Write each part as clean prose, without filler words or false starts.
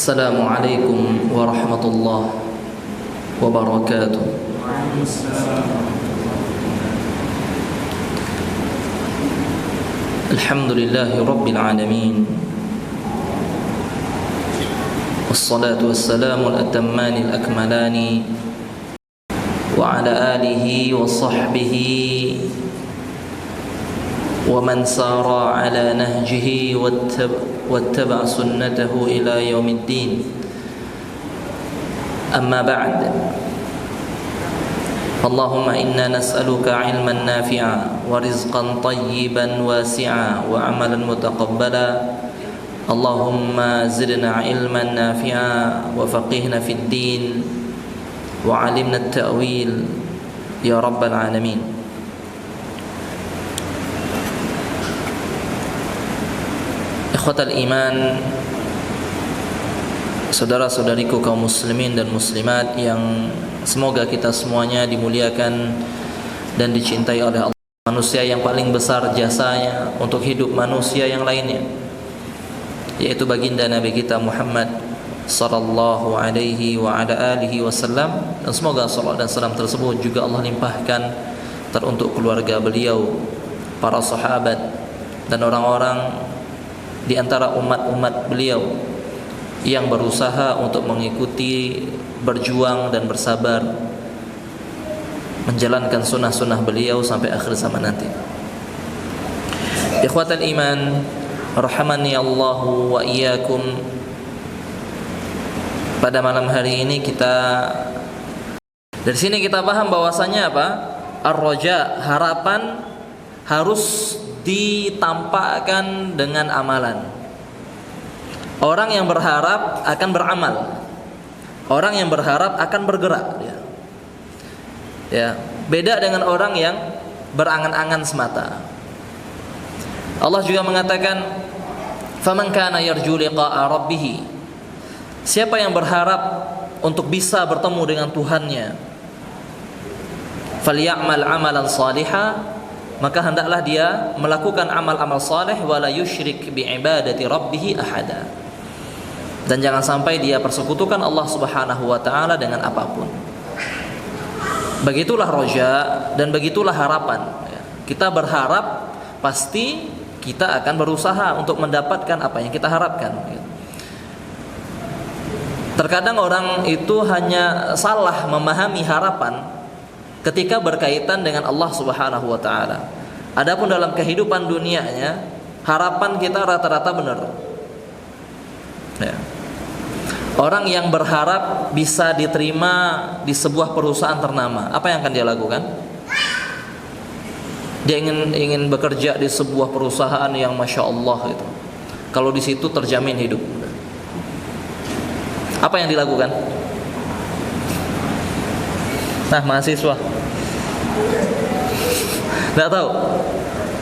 Assalamualaikum warahmatullahi wabarakatuh. Alhamdulillahi rabbil alamin. Wassalatu wassalamu al-atammani al-akmalani wa ala alihi wa sahbihi wa man sara ala nahjihi wattaba sunnatahu ila yaumiddin. Amma ba'd. Allahumma inna nas'aluka ilman nafi'a wa rizqan tayyiban wasi'a wa amalan mutaqabbala. Allahumma zidna ilman nafi'a wa faqihna fid din wa 'alimna at-ta'wil ya rabbal alamin. Ikhwatal iman, saudara-saudariku kaum muslimin dan muslimat yang semoga kita semuanya dimuliakan dan dicintai oleh Allah. Manusia yang paling besar jasanya untuk hidup manusia yang lainnya, yaitu baginda Nabi kita Muhammad sallallahu alaihi wa ala alihi wasallam, dan semoga salawat dan salam tersebut juga Allah limpahkan teruntuk keluarga beliau, para sahabat, dan orang-orang di antara umat-umat beliau yang berusaha untuk mengikuti, berjuang dan bersabar menjalankan sunnah-sunnah beliau sampai akhir zaman nanti. Ikhwatal iman, rahimani Allahu wa iyyakum. Pada malam hari ini dari sini kita paham bahwasanya apa? Ar-raja, harapan harus ditampakkan dengan amalan. Orang yang berharap akan beramal. Orang yang berharap akan bergerak. Ya, beda dengan orang yang berangan-angan semata. Allah juga mengatakan, "Faman kana yarju liqa'a rabbih." Siapa yang berharap untuk bisa bertemu dengan Tuhannya, "Falyamal 'amalan shalihan." Maka hendaklah dia melakukan amal-amal saleh, wala yusyrik bi'ibadati rabbih ahada. Dan jangan sampai dia persekutukan Allah Subhanahu wa taala dengan apapun. Begitulah roja dan begitulah harapan. Kita berharap, pasti kita akan berusaha untuk mendapatkan apa yang kita harapkan. Terkadang orang itu hanya salah memahami harapan ketika berkaitan dengan Allah Subhanahu wa taala. Adapun dalam kehidupan dunianya, harapan kita rata-rata benar. Ya. Orang yang berharap bisa diterima di sebuah perusahaan ternama, apa yang akan dia lakukan? Dia ingin bekerja di sebuah perusahaan yang masya Allah itu. Kalau di situ terjamin hidup. Apa yang dilakukan? Nah, mahasiswa nggak tahu.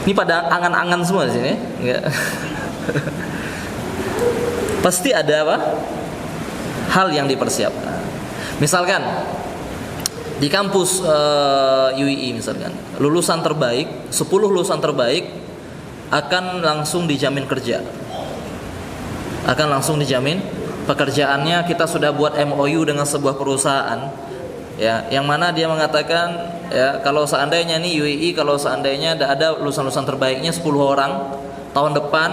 Ini pada angan-angan semua di sini. Nggak. Pasti ada apa? Hal yang dipersiapkan. Misalkan di kampus UII misalkan, lulusan terbaik, 10 lulusan terbaik akan langsung dijamin kerja. Akan langsung dijamin pekerjaannya. Kita sudah buat MOU dengan sebuah perusahaan, ya, yang mana dia mengatakan, ya, kalau seandainya nih UII, kalau seandainya ada lulusan-lulusan terbaiknya 10 orang, tahun depan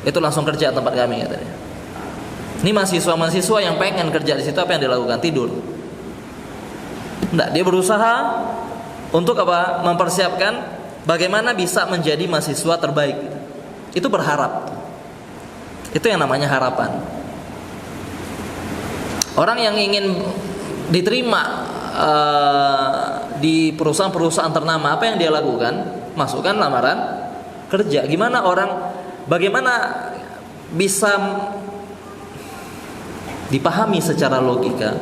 itu langsung kerja tempat kami, katanya. Ini mahasiswa yang pengen kerja di situ, apa yang dilakukan? Tidur. Enggak, dia berusaha untuk apa? Mempersiapkan bagaimana bisa menjadi mahasiswa terbaik. Itu berharap. Itu yang namanya harapan. Orang yang ingin diterima di perusahaan-perusahaan ternama, apa yang dia lakukan? Masukkan lamaran kerja. Bagaimana bisa dipahami secara logika?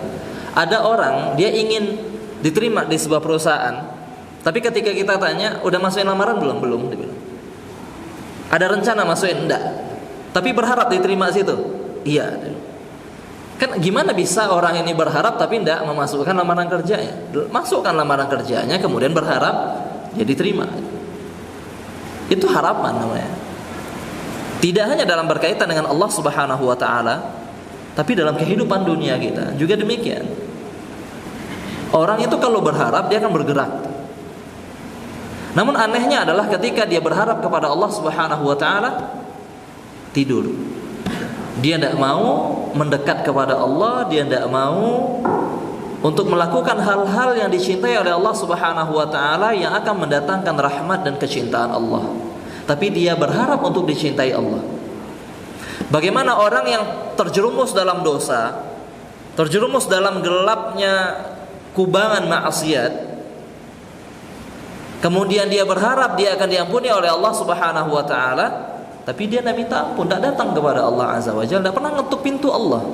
Ada orang dia ingin diterima di sebuah perusahaan, tapi ketika kita tanya, udah masukin lamaran belum? Belum. Ada rencana masukin? Enggak. Tapi berharap diterima situ? Iya. Kan gimana bisa orang ini berharap tapi tidak memasukkan lamaran kerjanya? Masukkan lamaran kerjanya, kemudian berharap ya diterima. Itu harapan namanya. Tidak hanya dalam berkaitan dengan Allah Subhanahu wa taala, Tapi dalam kehidupan dunia kita juga demikian. Orang itu kalau berharap dia akan bergerak. Namun anehnya adalah ketika dia berharap kepada Allah Subhanahu wa taala, tidur. Dia tidak mau mendekat kepada Allah, dia tidak mau untuk melakukan hal-hal yang dicintai oleh Allah Subhanahu wa taala yang akan mendatangkan rahmat dan kecintaan Allah. Tapi dia berharap untuk dicintai Allah. Bagaimana orang yang terjerumus dalam dosa, terjerumus dalam gelapnya kubangan maksiat, kemudian dia berharap dia akan diampuni oleh Allah Subhanahu wa taala, tapi dia tidak minta ampun, tidak datang kepada Allah Azza wa Jalla, tidak pernah ngetuk pintu Allah.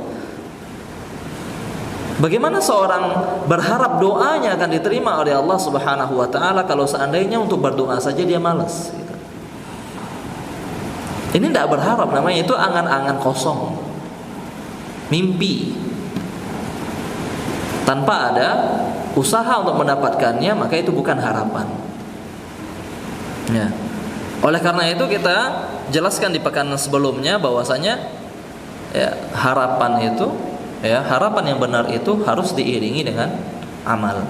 Bagaimana seorang berharap doanya akan diterima oleh Allah Subhanahu wa taala kalau seandainya untuk berdoa saja dia malas gitu. Ini tidak berharap, namanya itu angan-angan kosong, mimpi. Tanpa ada usaha untuk mendapatkannya, maka itu bukan harapan. Ya. Oleh karena itu kita jelaskan di pekan sebelumnya bahwasanya ya, harapan itu, ya, harapan yang benar itu harus diiringi dengan amal.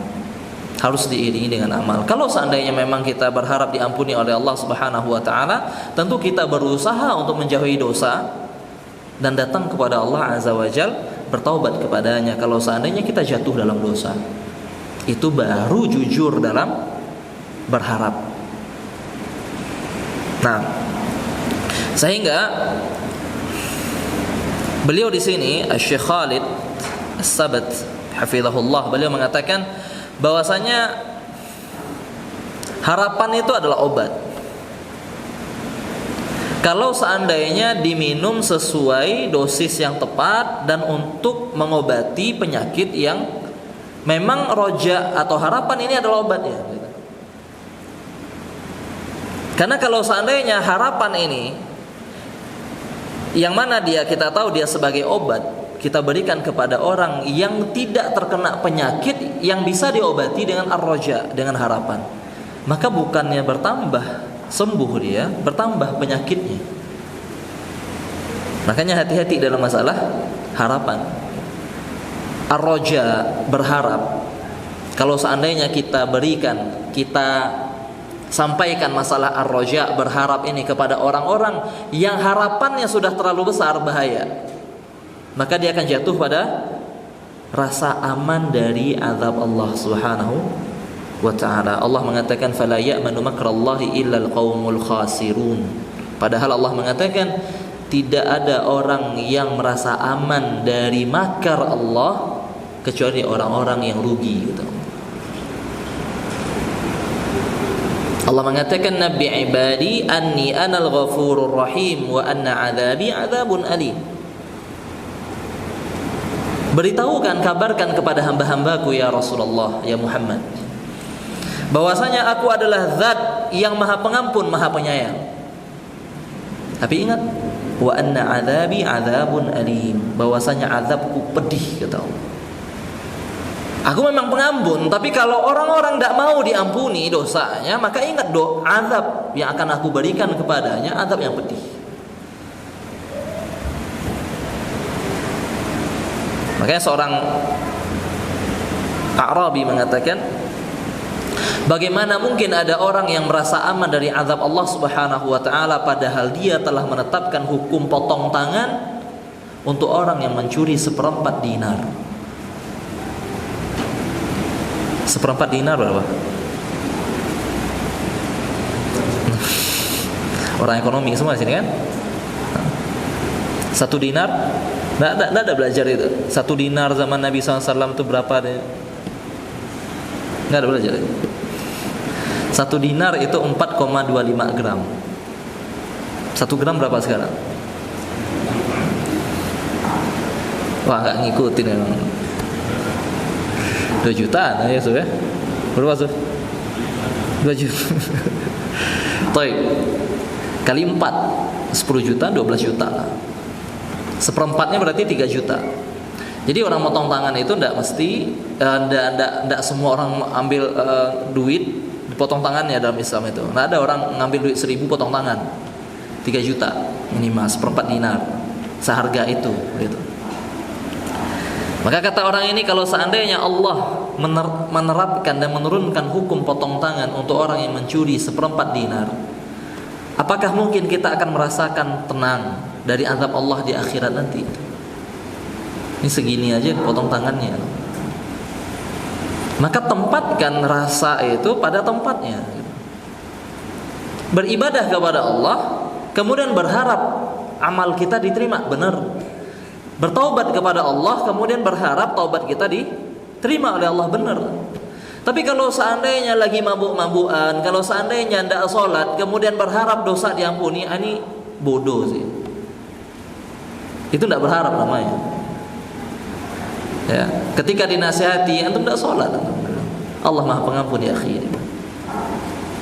Harus diiringi dengan amal. Kalau seandainya memang kita berharap diampuni oleh Allah Subhanahu wa taala, tentu kita berusaha untuk menjauhi dosa dan datang kepada Allah Azza wa Jalla, bertaubat kepadanya. Kalau seandainya kita jatuh dalam dosa, itu baru jujur dalam berharap. Nah, sehingga beliau di sini Syekh Khalid As-Sabat hafizahullah, beliau mengatakan bahwasanya harapan itu adalah obat. Kalau seandainya diminum sesuai dosis yang tepat dan untuk mengobati penyakit yang memang roja atau harapan ini adalah obatnya. Karena kalau seandainya harapan ini yang mana kita tahu dia sebagai obat, kita berikan kepada orang yang tidak terkena penyakit yang bisa diobati dengan ar-roja, dengan harapan, maka bukannya bertambah sembuh dia, bertambah penyakitnya. Makanya hati-hati dalam masalah harapan. Ar-roja, berharap. Kalau seandainya kita berikan, kita sampaikan masalah ar-roja, berharap ini kepada orang-orang yang harapannya sudah terlalu besar, bahaya. Maka dia akan jatuh pada rasa aman dari azab Allah Subhanahu wa ta'ala. Allah mengatakan fala ya'manu makrallahi illa alqaumul khasirun. Padahal Allah mengatakan tidak ada orang yang merasa aman dari makar Allah kecuali orang-orang yang rugi gitu. Allah mengatakan nabi ibadi anni anal ghafurur rahim wa anna adzabi adzabun alim. Beritahukan, kabarkan kepada hamba-hambaku ya Rasulullah, ya Muhammad, bahwasanya aku adalah zat yang maha pengampun, maha penyayang. Tapi ingat, wa anna adzabi adzabun alim, bahwasanya azabku pedih, kata Allah. Aku memang pengampun, tapi kalau orang-orang tidak mau diampuni dosanya, maka ingat azab yang akan aku berikan kepadanya, azab yang pedih. Makanya seorang A'rabi mengatakan, bagaimana mungkin ada orang yang merasa aman dari azab Allah Subhanahu wa ta'ala padahal dia telah menetapkan hukum potong tangan untuk orang yang mencuri 1/4 dinar. 1/4 dinar berapa? Orang ekonomi semua di sini kan? 1 dinar? Nggak ada belajar itu. 1 dinar zaman Nabi SAW itu berapa deh? Nggak ada belajar. 1 dinar itu 4,25 gram. 1 gram berapa sekarang? Wah, nggak ngikutin emang. 2 jutaan ya sudah. Berapa tuh? 2 juta. Baik. Kali 4, 10 juta, 12 juta. 1/4-nya berarti 3 juta. Jadi orang motong tangan itu tidak mesti, tidak semua orang ambil duit dipotong tangannya dalam Islam itu. Nah, ada orang ngambil duit 1.000 potong tangan 3 juta minimal, 1/4 dinar, seharga itu gitu. Maka kata orang ini, kalau seandainya Allah menerapkan dan menurunkan hukum potong tangan untuk orang yang mencuri 1/4 dinar, apakah mungkin kita akan merasakan tenang dari azab Allah di akhirat nanti? Ini segini aja potong tangannya. Maka tempatkan rasa itu pada tempatnya. Beribadah kepada Allah, kemudian berharap amal kita diterima, benar. Bertaubat kepada Allah, kemudian berharap taubat kita diterima oleh Allah, benar. Tapi kalau seandainya lagi mabuk-mabukan, kalau seandainya tidak sholat, kemudian berharap dosa diampuni, ini bodoh sih. Itu tidak berharap namanya. Ya, ketika dinasihati, antum tidak sholat, Allah Maha Pengampun ya akhi.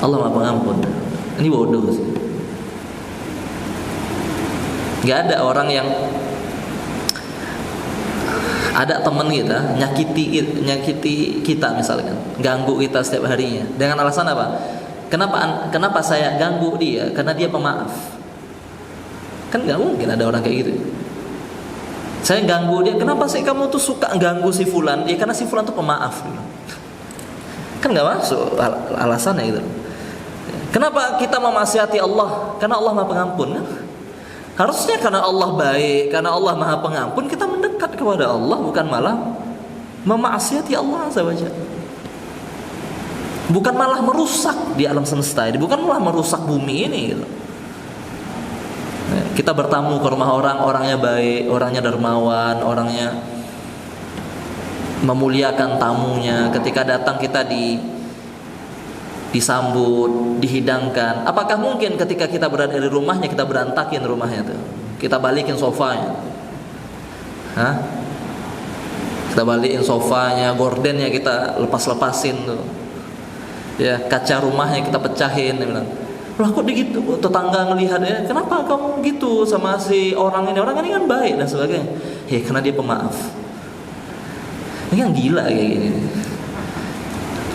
Allah Maha Pengampun. Ini bodoh sih. Gak ada orang yang ada teman kita nyakiti kita misalkan, ganggu kita setiap harinya dengan alasan apa? Kenapa saya ganggu dia? Karena dia pemaaf. Kan nggak mungkin ada orang kayak gitu. Saya ganggu dia, kenapa sih kamu tuh suka ganggu si fulan? Ya karena si fulan tuh pemaaf. Kan nggak masuk alasannya gitu. Kenapa kita memaksiati Allah? Karena Allah Maha Pengampun kan? Harusnya karena Allah baik, karena Allah Maha Pengampun, kita mendekat kepada Allah, bukan malah memaksiati Allah azza wa jalla. Bukan malah merusak di alam semesta ini, bukan malah merusak bumi ini gitu. Kita bertamu ke rumah orang, orangnya baik, orangnya dermawan, orangnya memuliakan tamunya. Ketika datang kita disambut, dihidangkan. Apakah mungkin ketika kita berada di rumahnya, kita berantakin rumahnya tuh, kita balikin sofanya, kita balikin sofanya, gordennya kita lepasin tuh, ya, kaca rumahnya kita pecahin. Dia bilang, lah kok begitu? Tetangga ngelihat, ya, kenapa kamu gitu sama si orang ini? Orang ini kan baik dan sebagainya. Ya karena dia pemaaf. Ini kan gila kayak gini,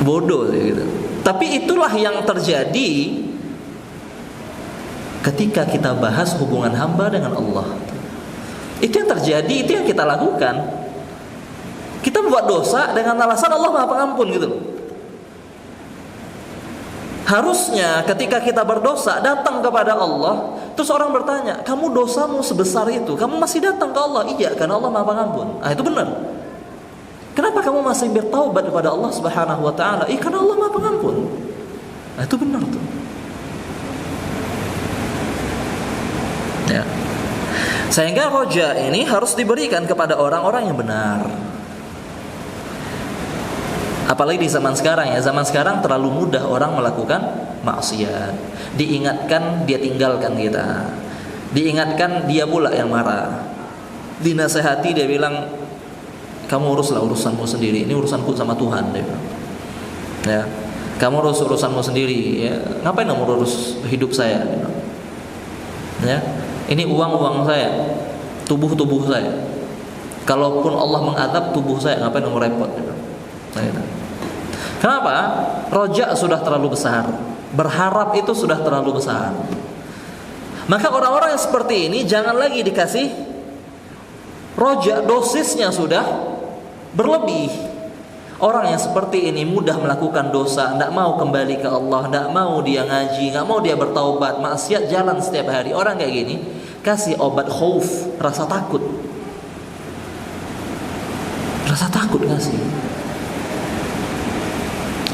bodoh gitu. Tapi itulah yang terjadi ketika kita bahas hubungan hamba dengan Allah. Itu yang terjadi, itu yang kita lakukan. Kita membuat dosa dengan alasan Allah Maha Pengampun gitu. Harusnya ketika kita berdosa datang kepada Allah, terus orang bertanya, kamu dosamu sebesar itu, kamu masih datang ke Allah? Iya, karena Allah Maha Pengampun. Itu benar. Kenapa kamu masih bertaubat kepada Allah Subhanahu wa taala? Karena Allah Maha Pengampun. Itu benar tuh. Ya. Sehingga roja ini harus diberikan kepada orang-orang yang benar. Apalagi di zaman sekarang ya. Zaman sekarang terlalu mudah orang melakukan maksiat. Diingatkan dia tinggalkan kita. Diingatkan dia pula yang marah. Dinasehati dia bilang, kamu uruslah urusanmu sendiri. Ini urusanku sama Tuhan, dia bilang. Ya, kamu urus urusanmu sendiri. Ya, ngapain kamu urus hidup saya? Ya, ini uang saya, tubuh saya. Kalaupun Allah mengadab tubuh saya, ngapain kamu repot? Nah, kenapa? Roja sudah terlalu besar. Berharap itu sudah terlalu besar. Maka orang-orang yang seperti ini jangan lagi dikasih roja, dosisnya sudah berlebih. Orang yang seperti ini mudah melakukan dosa, tidak mau kembali ke Allah, tidak mau dia ngaji, tidak mau dia bertaubat, maksiat jalan setiap hari. Orang kayak gini kasih obat khauf, rasa takut. Rasa takut kasih.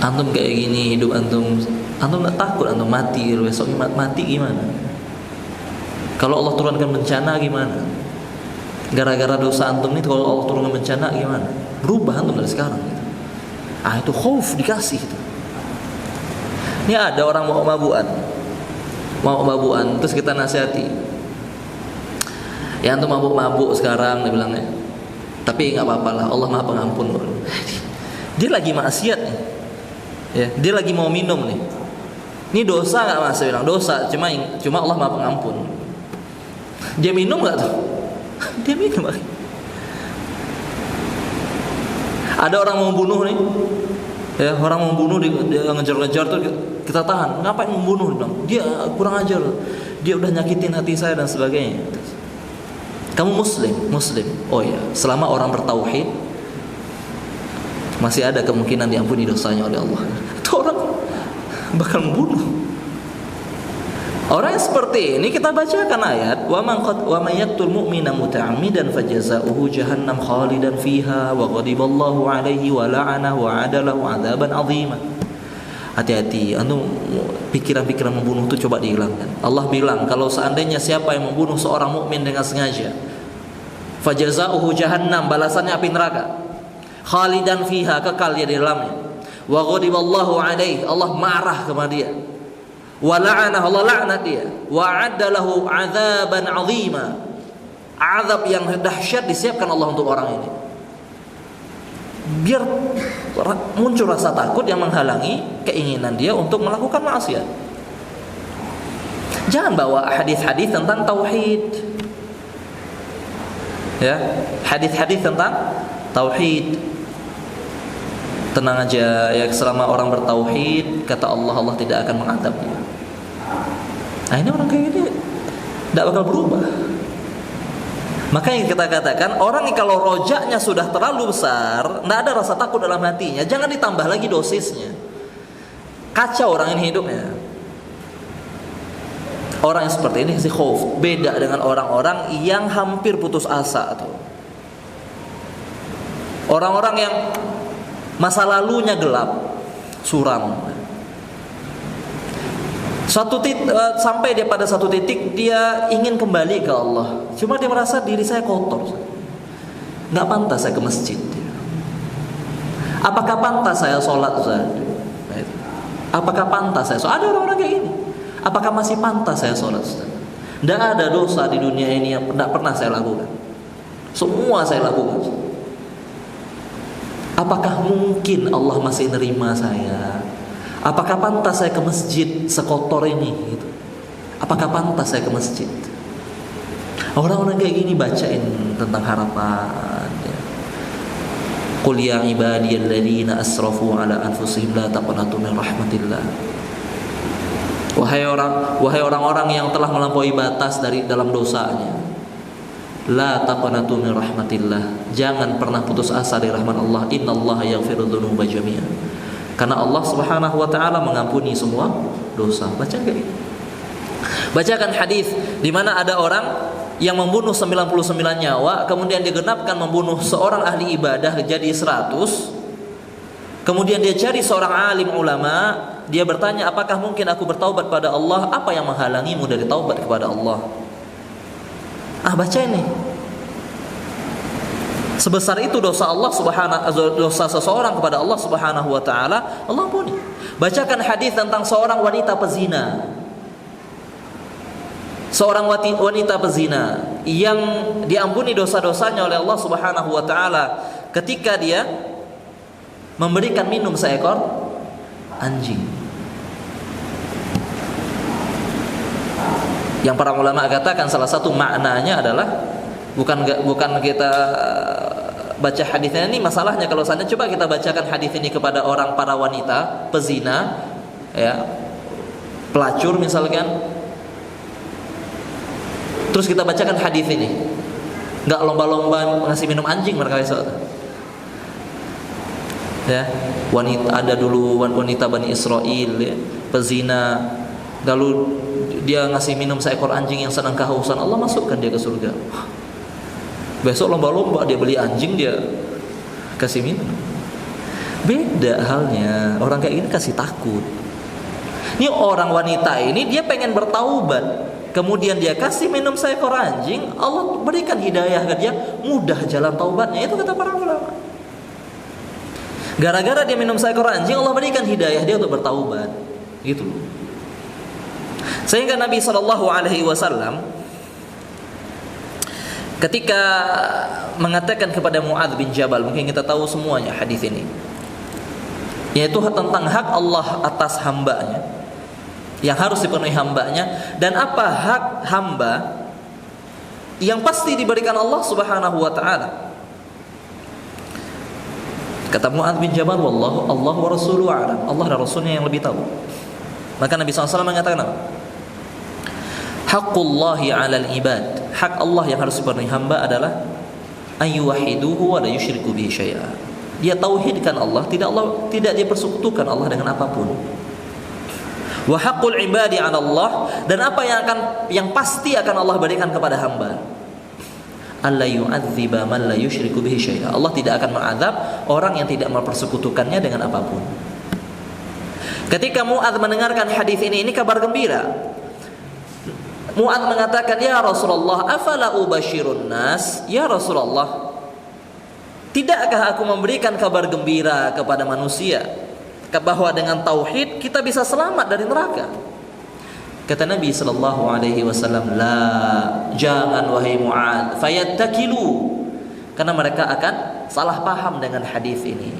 Antum kayak gini, hidup antum tidak takut antum mati, besok mati gimana? Kalau Allah turunkan bencana gimana? Gara-gara dosa antum ini, kalau Allah turunkan bencana gimana? Berubah antum dari sekarang gitu. Itu khauf dikasih gitu. Ini ada orang mau mabukan, terus kita nasihati. Ya antum mabuk sekarang, dia bilangnya. Tapi nggak apa-apa lah, Allah Maha Pengampun. Dia lagi maksiat nih. Ya, dia lagi mau minum nih. Ini dosa nggak mas? Saya bilang dosa, cuma Allah Maha Pengampun. Dia minum nggak tuh? Dia minum. Ada orang mau bunuh nih, ya, orang mau bunuh, dia ngejar-ngejar tuh kita tahan. Ngapain membunuh? Dia bilang, dia kurang ajar, dia udah nyakitin hati saya dan sebagainya. Kamu muslim. Oh ya, selama orang bertauhid masih ada kemungkinan diampuni dosanya oleh Allah. Itu orang bakal membunuh. Orang yang seperti ini kita bacakan ayat wa man yaqtul mu'mina muta'ammidan fajazaohu jahannam khalidan fiha wa ghadiballahu alaihi wa la'anahu wa 'adalahu 'adzaban 'azima. Hati-hati, pikiran-pikiran membunuh itu coba dihilangkan. Allah bilang kalau seandainya siapa yang membunuh seorang mukmin dengan sengaja, fajazaohu jahannam, balasannya api neraka, khalidan fiha, kekal dia di dalamnya, wa ghadiballahu alaihi, Allah marah kepada dia, wa la'anahu, Allah laknat dia, wa 'addalahu 'adzaban 'azima, azab yang dahsyat disiapkan Allah untuk orang ini. Biar muncul rasa takut yang menghalangi keinginan dia untuk melakukan maksiat. Jangan bawa hadis-hadis tentang tauhid. Ya, hadis-hadis tentang tauhid. Tenang aja ya, selama orang bertauhid, kata Allah, Allah tidak akan mengadab dia. Nah, ini orang kayak gini tidak bakal berubah. Makanya kita katakan orang yang kalau rojaknya sudah terlalu besar, tidak ada rasa takut dalam hatinya, jangan ditambah lagi dosisnya. Kacau orang ini hidupnya. Orang yang seperti ini si khauf, beda dengan orang-orang yang hampir putus asa tuh. Orang-orang yang masa lalunya gelap, suram. Sampai dia pada satu titik dia ingin kembali ke Allah, cuma dia merasa diri saya kotor, nggak pantas saya ke masjid. Apakah pantas saya sholat? Apakah pantas saya sholat? Ada orang-orang kayak gini. Apakah masih pantas saya sholat? Tidak ada dosa di dunia ini yang tidak pernah saya lakukan. Semua saya lakukan. Apakah mungkin Allah masih nerima saya? Apakah pantas saya ke masjid sekotor ini? Gitu. Apakah pantas saya ke masjid? Orang-orang kayak gini bacain tentang harapan. Qul ya ibadiyalladzina asrafu ala anfusihim la taqnatu min rahmatillah. Wahai orang-orang yang telah melampaui batas dari dalam dosanya, la taqnatu min rahmatillah. Jangan pernah putus asa dari rahmat Allah. Innallaha yaghfiru dzunuba jami'an. Karena Allah Subhanahu wa taala mengampuni semua dosa. Bacakan hadis di mana ada orang yang membunuh 99 nyawa, kemudian digenapkan membunuh seorang ahli ibadah jadi 100. Kemudian dia cari seorang alim ulama, dia bertanya, "Apakah mungkin aku bertaubat pada Allah? Apa yang menghalangimu dari taubat kepada Allah?" Baca ini. Sebesar itu dosa dosa seseorang kepada Allah Subhanahu wa taala, Allah ampuni. Bacakan hadis tentang seorang wanita pezina. Seorang wanita pezina yang diampuni dosa-dosanya oleh Allah Subhanahu wa taala ketika dia memberikan minum seekor anjing. Yang para ulama katakan salah satu maknanya adalah bukan kita baca hadisnya ini masalahnya. Kalau seandainya coba kita bacakan hadis ini kepada para wanita pezina, ya, pelacur misalkan, terus kita bacakan hadis ini, nggak lomba-lomba ngasih minum anjing mereka besok. Ya, ada dulu wanita Bani Israel, ya, pezina, lalu dia ngasih minum seekor anjing yang sedang kehausan, Allah masukkan dia ke surga. Besok lomba-lomba dia beli anjing, dia kasih minum. Beda halnya orang kayak gini kasih takut. Ini orang wanita ini dia pengen bertaubat, kemudian dia kasih minum seekor anjing, Allah berikan hidayah ke dia, mudah jalan taubatnya. Itu kata para ulama. Gara-gara dia minum seekor anjing, Allah berikan hidayah dia untuk bertaubat. Gitu loh. Sehingga Nabi SAW ketika mengatakan kepada Mu'adz bin Jabal, mungkin kita tahu semuanya hadis ini, yaitu tentang hak Allah atas hambanya, yang harus dipenuhi hambanya, dan apa hak hamba yang pasti diberikan Allah Subhanahu wa taala. Kata Mu'adz bin Jabal, Allah wa rasuluhu a'lam, Allah dan Rasulnya yang lebih tahu. Maka Nabi SAW mengatakan apa? Haqqullahi 'alal ibad hak Allah yang harus dipenuhi hamba adalah ayyuwahiduhu wa la yusyriku bihi syai'a. Dia tauhidkan Allah, tidak dia persekutukan Allah dengan apapun. Wa haqqul ibadi 'ala Allah, dan apa yang pasti akan Allah berikan kepada hamba, alla yu'adziba man la yusyriku bihi syai'a. Allah tidak akan mengazab orang yang tidak mempersekutukannya dengan apapun. Ketika Mu'adz mendengarkan hadis ini kabar gembira. Mu'adz mengatakan, "Ya Rasulullah, afala ubashirun nas?" Ya Rasulullah, tidakkah aku memberikan kabar gembira kepada manusia bahwa dengan tauhid kita bisa selamat dari neraka? Kata Nabi sallallahu alaihi wasallam, "La, jangan wahai Mu'adz, fayattakilu." Karena mereka akan salah paham dengan hadis ini.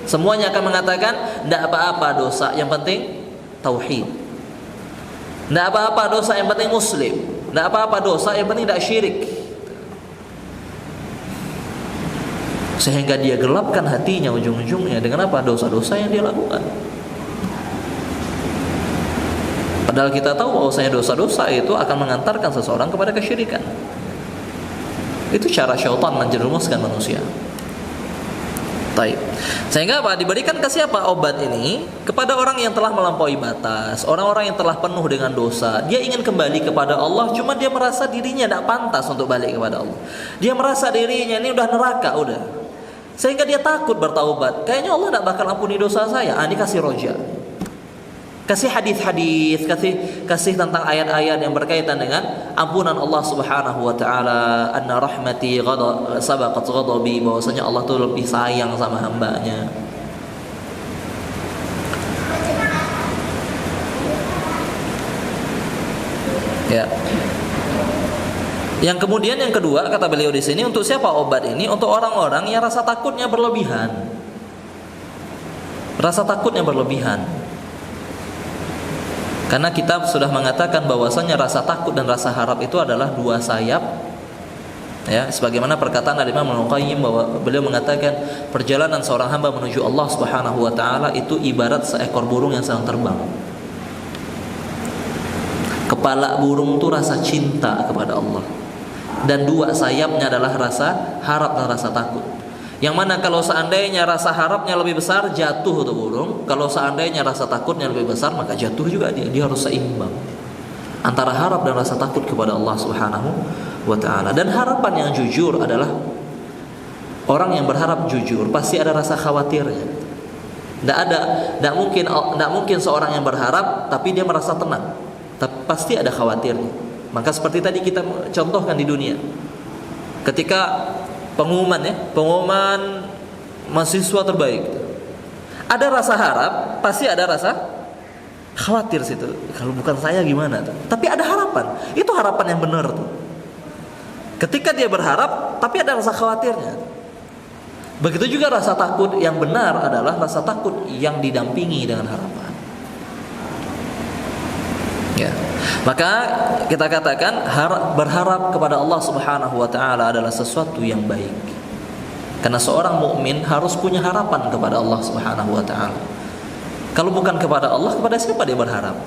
Semuanya akan mengatakan, "Enggak apa-apa dosa, yang penting tauhid. Enggak apa-apa dosa, yang penting muslim. Enggak apa-apa dosa, yang penting tidak syirik." Sehingga dia gelapkan hatinya ujung-ujungnya dengan apa? Dosa-dosa yang dia lakukan. Padahal kita tahu bahwasanya dosa-dosa itu akan mengantarkan seseorang kepada kesyirikan. Itu cara syaitan menjerumuskan manusia. Taib. Sehingga apa? Diberikan ke siapa obat ini? Kepada orang yang telah melampaui batas, orang-orang yang telah penuh dengan dosa. Dia ingin kembali kepada Allah, cuma dia merasa dirinya tidak pantas untuk balik kepada Allah. Dia merasa dirinya ini udah neraka, udah. Sehingga dia takut bertaubat. Kayaknya Allah tidak bakal ampuni dosa saya. Ini kasih roja. Kasih hadis-hadis, kasih tentang ayat-ayat yang berkaitan dengan ampunan Allah Subhanahu wa taala, anna rahmati sabaqat ghadabi, bahwasanya Allah tuh lebih sayang sama hambanya. Ya. Yang kemudian yang kedua kata beliau di sini, untuk siapa obat ini? Untuk orang-orang yang rasa takutnya berlebihan. Rasa takutnya berlebihan. Karena kitab sudah mengatakan bahwasanya rasa takut dan rasa harap itu adalah dua sayap. Ya, sebagaimana perkataan Imam Ibnu Qayyim bahwa beliau mengatakan perjalanan seorang hamba menuju Allah Subhanahu wa taala itu ibarat seekor burung yang sedang terbang. Kepala burung itu rasa cinta kepada Allah, dan dua sayapnya adalah rasa harap dan rasa takut. Yang mana kalau seandainya rasa harapnya lebih besar, jatuh tuh burung. Kalau seandainya rasa takutnya lebih besar, maka jatuh juga dia. Dia harus seimbang antara harap dan rasa takut kepada Allah Subhanahu wa taala. Dan harapan yang jujur adalah orang yang berharap jujur pasti ada rasa khawatirnya. Tidak mungkin seorang yang berharap tapi dia merasa tenang. Tapi pasti ada khawatirnya. Maka seperti tadi kita contohkan di dunia. Ketika pengumuman mahasiswa terbaik, ada rasa harap, pasti ada rasa khawatir situ. Kalau bukan saya gimana tuh? Tapi ada harapan. Itu harapan yang benar tuh. Ketika dia berharap, tapi ada rasa khawatirnya. Begitu juga rasa takut yang benar adalah rasa takut yang didampingi dengan harapan. Ya. Maka kita katakan berharap kepada Allah Subhanahu wa taala adalah sesuatu yang baik. Karena seorang mukmin harus punya harapan kepada Allah Subhanahu wa taala. Kalau bukan kepada Allah, kepada siapa dia berharap?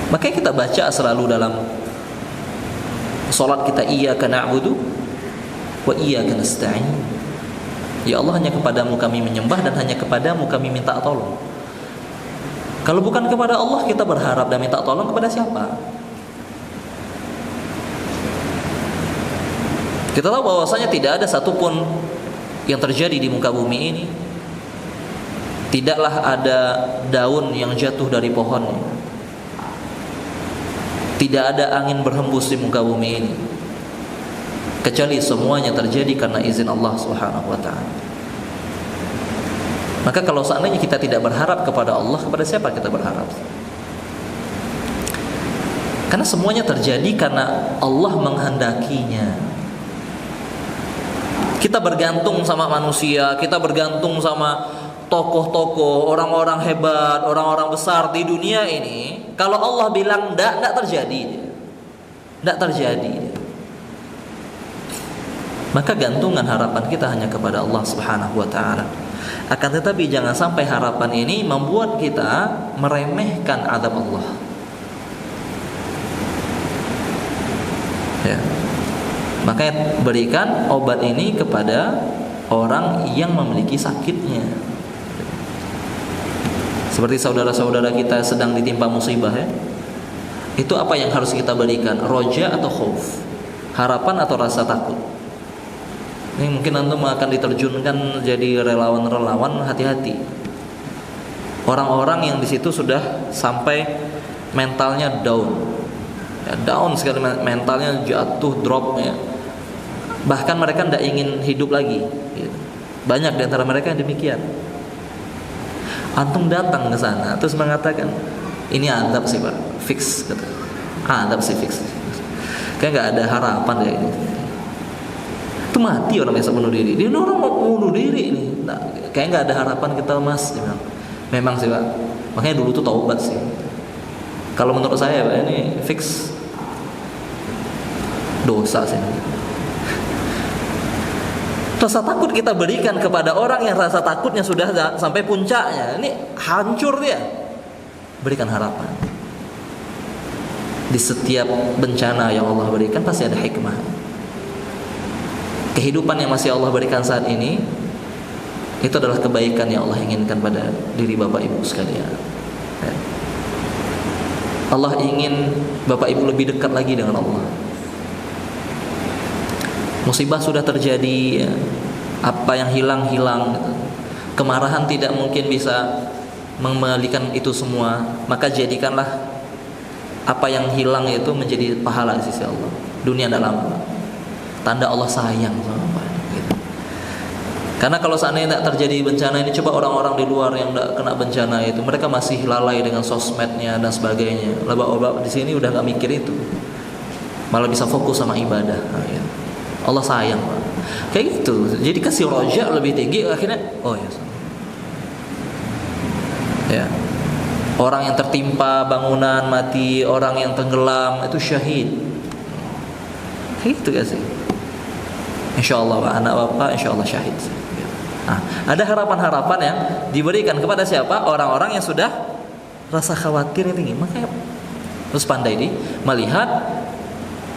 Makanya kita baca selalu dalam salat kita, iyyaka na'budu wa iyyaka nasta'in. Ya Allah, hanya kepadamu kami menyembah dan hanya kepadamu kami minta tolong. Kalau bukan kepada Allah, kita berharap dan minta tolong kepada siapa? Kita tahu bahwasanya tidak ada satupun yang terjadi di muka bumi ini, tidaklah ada daun yang jatuh dari pohonnya, tidak ada angin berhembus di muka bumi ini, kecuali semuanya terjadi karena izin Allah Subhanahu wa taala. Maka kalau seandainya kita tidak berharap kepada Allah, kepada siapa kita berharap? Karena semuanya terjadi karena Allah menghendakinya. Kita bergantung sama manusia, kita bergantung sama tokoh-tokoh, orang-orang hebat, orang-orang besar di dunia ini. Kalau Allah bilang enggak terjadi. Enggak terjadi. Maka gantungan harapan kita hanya kepada Allah Subhanahu wa taala. Akan tetapi jangan sampai harapan ini membuat kita meremehkan azab Allah. Ya. Makanya berikan obat ini kepada orang yang memiliki sakitnya. Seperti saudara-saudara kita sedang ditimpa musibah ya. Itu apa yang harus kita berikan? Roja atau khauf? Harapan atau rasa takut? Ini mungkin antum akan diterjunkan jadi relawan-relawan, hati-hati. Orang-orang yang di situ sudah sampai mentalnya down, ya, down sekali, mentalnya jatuh, drop ya. Bahkan mereka tidak ingin hidup lagi. Gitu. Banyak di antara mereka yang demikian. Antum datang ke sana terus mengatakan, ini adab sih pak, fix kata. Adab sih fix. Kayak nggak ada harapan ya ini. Itu mati orang biasa bunuh diri. Dia orang mau bunuh diri ini. Nah, kayak nggak ada harapan kita mas. Dia bilang. Memang sih pak. Makanya dulu tuh taubat sih. Kalau menurut saya pak, ini fix dosa sih. Rasa takut kita berikan kepada orang yang rasa takutnya sudah sampai puncaknya. Ini hancur dia. Berikan harapan. Di setiap bencana yang Allah berikan pasti ada hikmah. Kehidupan yang masih Allah berikan saat ini, itu adalah kebaikan yang Allah inginkan pada diri Bapak Ibu sekalian. Allah ingin Bapak Ibu lebih dekat lagi dengan Allah. Musibah sudah terjadi, apa yang hilang-hilang, kemarahan tidak mungkin bisa mengembalikan itu semua. Maka jadikanlah apa yang hilang itu menjadi pahala di sisi Allah. Dunia dalam tanda Allah sayang sama Bapak. Gitu. Karena kalau seandainya tidak terjadi bencana ini, coba orang-orang di luar yang tidak kena bencana itu, mereka masih lalai dengan sosmednya dan sebagainya. Bapak-bapak di sini udah nggak mikir itu, malah bisa fokus sama ibadah. Nah, ya. Allah sayang, Pak. Kayak gitu. Jadi kasih roja lebih tinggi, akhirnya oh ya. Ya. Orang yang tertimpa bangunan mati, orang yang tenggelam itu syahid. Kayak gitu gak sih? Insyaallah Pak, anak Bapak insyaallah syahid. Nah, ada harapan-harapan yang diberikan kepada siapa? Orang-orang yang sudah rasa khawatir yang tinggi. Makanya harus pandai melihat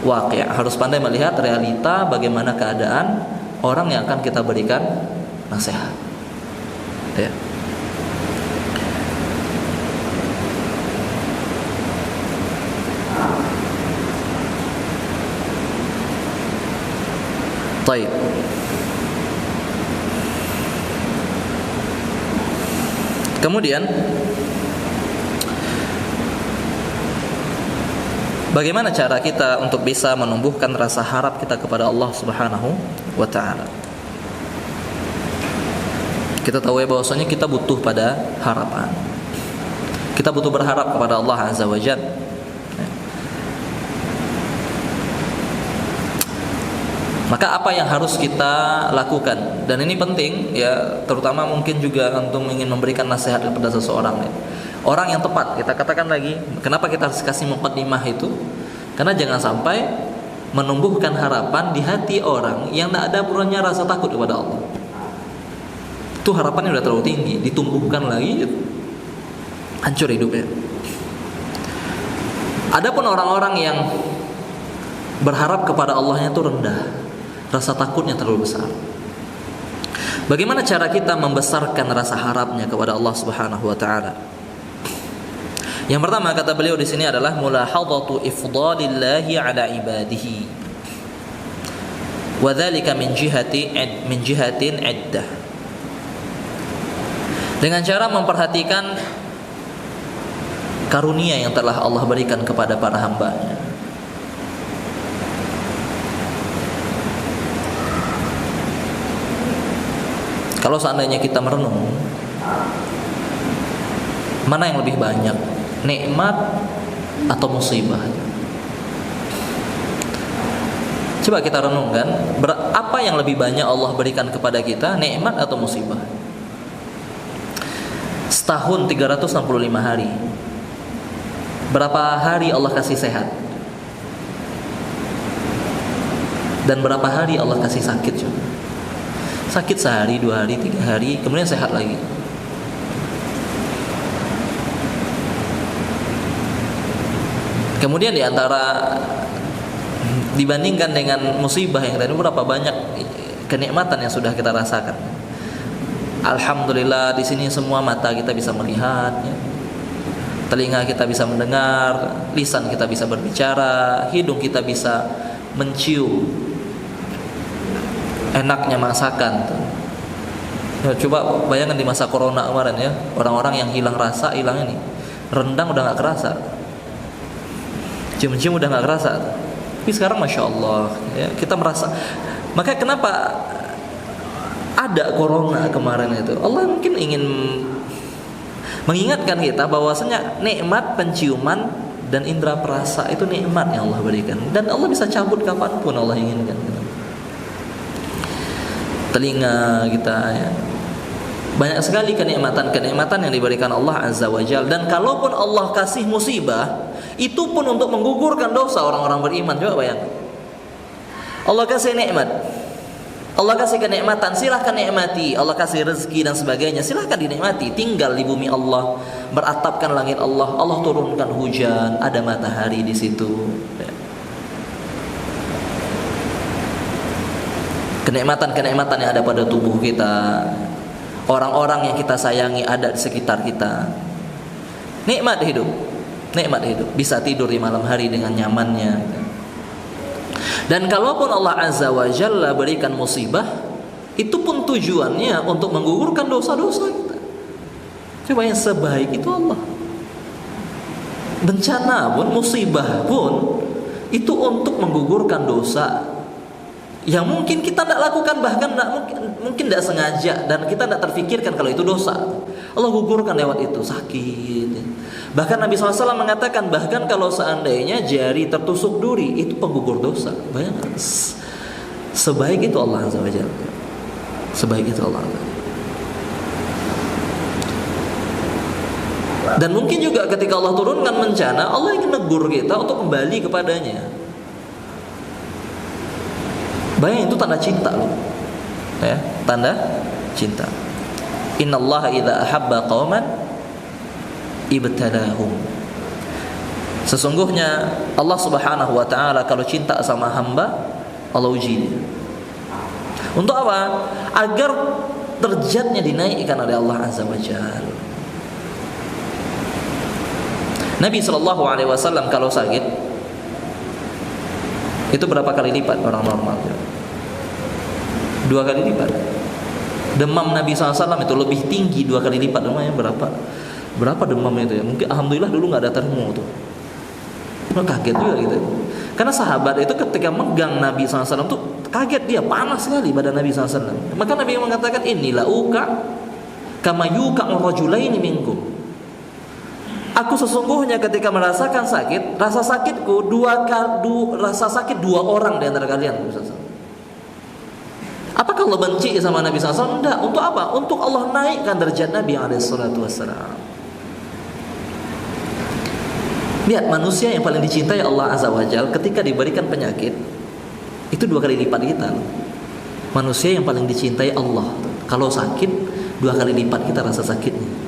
waqi', harus pandai melihat realita bagaimana keadaan orang yang akan kita berikan nasihat. Ya. Baik. Kemudian bagaimana cara kita untuk bisa menumbuhkan rasa harap kita kepada Allah Subhanahu wa taala? Kita tahu ya bahwasanya kita butuh pada harapan. Kita butuh berharap kepada Allah Azza wa Jalla. Maka apa yang harus kita lakukan? Dan ini penting ya, terutama mungkin juga untuk ingin memberikan nasihat kepada seseorang ya. Orang yang tepat, kita katakan lagi, kenapa kita harus kasih muqaddimah itu? Karena jangan sampai menumbuhkan harapan di hati orang yang tidak ada puranya rasa takut kepada Allah. Itu harapannya sudah terlalu tinggi, ditumbuhkan lagi hancur hidupnya. Adapun orang-orang yang berharap kepada Allahnya itu rendah, rasa takutnya terlalu besar. Bagaimana cara kita membesarkan rasa harapnya kepada Allah Subhanahu wa taala? Yang pertama kata beliau di sini adalah mulahadhatu ifdalillahi ala ibadihi. Wa dzalika min jihatin iddah. Dengan cara memperhatikan karunia yang telah Allah berikan kepada para hamba-Nya. Kalau seandainya kita merenung, mana yang lebih banyak, nikmat atau musibah? Coba kita renungkan, apa yang lebih banyak Allah berikan kepada kita, nikmat atau musibah? Setahun 365 hari, berapa hari Allah kasih sehat? Dan berapa hari Allah kasih sakit juga? Sakit sehari, 2 hari, 3 hari, kemudian sehat lagi. Kemudian di antara Dibandingkan dengan musibah yang tadi, berapa banyak kenikmatan yang sudah kita rasakan. Alhamdulillah di sini semua mata kita bisa melihat, ya. Telinga kita bisa mendengar, lisan kita bisa berbicara, hidung kita bisa mencium enaknya masakan. Ya, coba bayangkan di masa corona kemarin ya, orang-orang yang hilang rasa, hilang ini, rendang udah nggak kerasa, cium-cium udah nggak kerasa. Tapi sekarang masya Allah, ya, kita merasa. Maka kenapa ada corona kemarin itu? Allah mungkin ingin mengingatkan kita bahwasanya nikmat penciuman dan indera perasa itu nikmat yang Allah berikan, dan Allah bisa cabut kapanpun Allah inginkan. Telinga kita, ya. Banyak sekali kenikmatan yang diberikan Allah Azza wa Jalla. Dan kalaupun Allah kasih musibah, itu pun untuk menggugurkan dosa orang-orang beriman. Coba bayangkan, Allah kasih nikmat, Allah kasih kenikmatan, silahkan nikmati. Allah kasih rezeki dan sebagainya, silahkan dinikmati. Tinggal di bumi Allah, beratapkan langit Allah, Allah turunkan hujan, ada matahari di situ. Kenikmatan-kenikmatan yang ada pada tubuh kita, orang-orang yang kita sayangi ada di sekitar kita. Nikmat hidup, bisa tidur di malam hari dengan nyamannya. Dan kalaupun Allah Azza wa Jalla berikan musibah, itu pun tujuannya untuk menggugurkan dosa-dosa kita. Coba yang sebaik itu Allah. Bencana pun, musibah pun, itu untuk menggugurkan dosa yang mungkin kita tidak lakukan, bahkan mungkin tidak sengaja, dan kita tidak terfikirkan kalau itu dosa. Allah gugurkan lewat itu, sakit. Bahkan Nabi SAW mengatakan, bahkan kalau seandainya jari tertusuk duri, itu penggugur dosa. Bayangkan, sebaik itu Allah Azza wa Jalla. Sebaik itu Allah. Dan mungkin juga ketika Allah turunkan bencana, Allah ingin menegur kita untuk kembali kepadanya. Bayangin, itu tanda cinta loh, ya, tanda cinta. Innallaha idza ahabba qauman ibtalahum. Sesungguhnya Allah Subhanahu wa taala kalau cinta sama hamba, Allah uji dia. Untuk apa? Agar derajatnya dinaikkan oleh Allah Azza wa Jalla. Nabi sallallahu alaihi wasallam kalau sakit itu berapa kali lipat orang normal? 2 kali lipat. Demam Nabi SAW itu lebih tinggi 2 kali lipat. Demamnya berapa demam itu ya? Mungkin alhamdulillah dulu nggak ada termo tuh. Kaget juga gitu. Karena sahabat itu ketika megang Nabi SAW tuh kaget, dia panas sekali badan Nabi SAW. Maka Nabi mengatakan, inilah uka kama yuka rajulaini minkum. Aku sesungguhnya ketika merasakan sakit, rasa sakitku rasa sakit 2 orang di antara kalian. Apakah Allah benci sama Nabi SAW? Tidak. Untuk apa? Untuk Allah naikkan derajat Nabi SAW. Lihat, manusia yang paling dicintai Allah Azza wa Jalla ketika diberikan penyakit, itu 2 kali lipat kita. Manusia yang paling dicintai Allah, kalau sakit 2 kali lipat kita rasa sakitnya.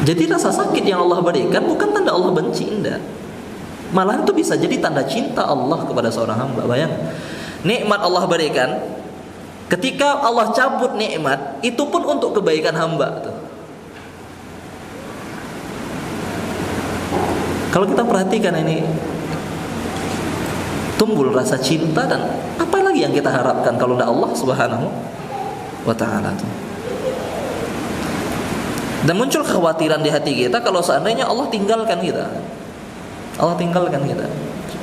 Jadi rasa sakit yang Allah berikan bukan tanda Allah benci, enggak. Malah itu bisa jadi tanda cinta Allah kepada seorang hamba. Bayangkan, nikmat Allah berikan, ketika Allah cabut nikmat, itu pun untuk kebaikan hamba tuh. Kalau kita perhatikan ini, tumbuh rasa cinta, dan apa lagi yang kita harapkan kalau tidak Allah Subhanahu wa taala tuh. Dan muncul kekhawatiran di hati kita kalau seandainya Allah tinggalkan kita. Allah tinggalkan kita.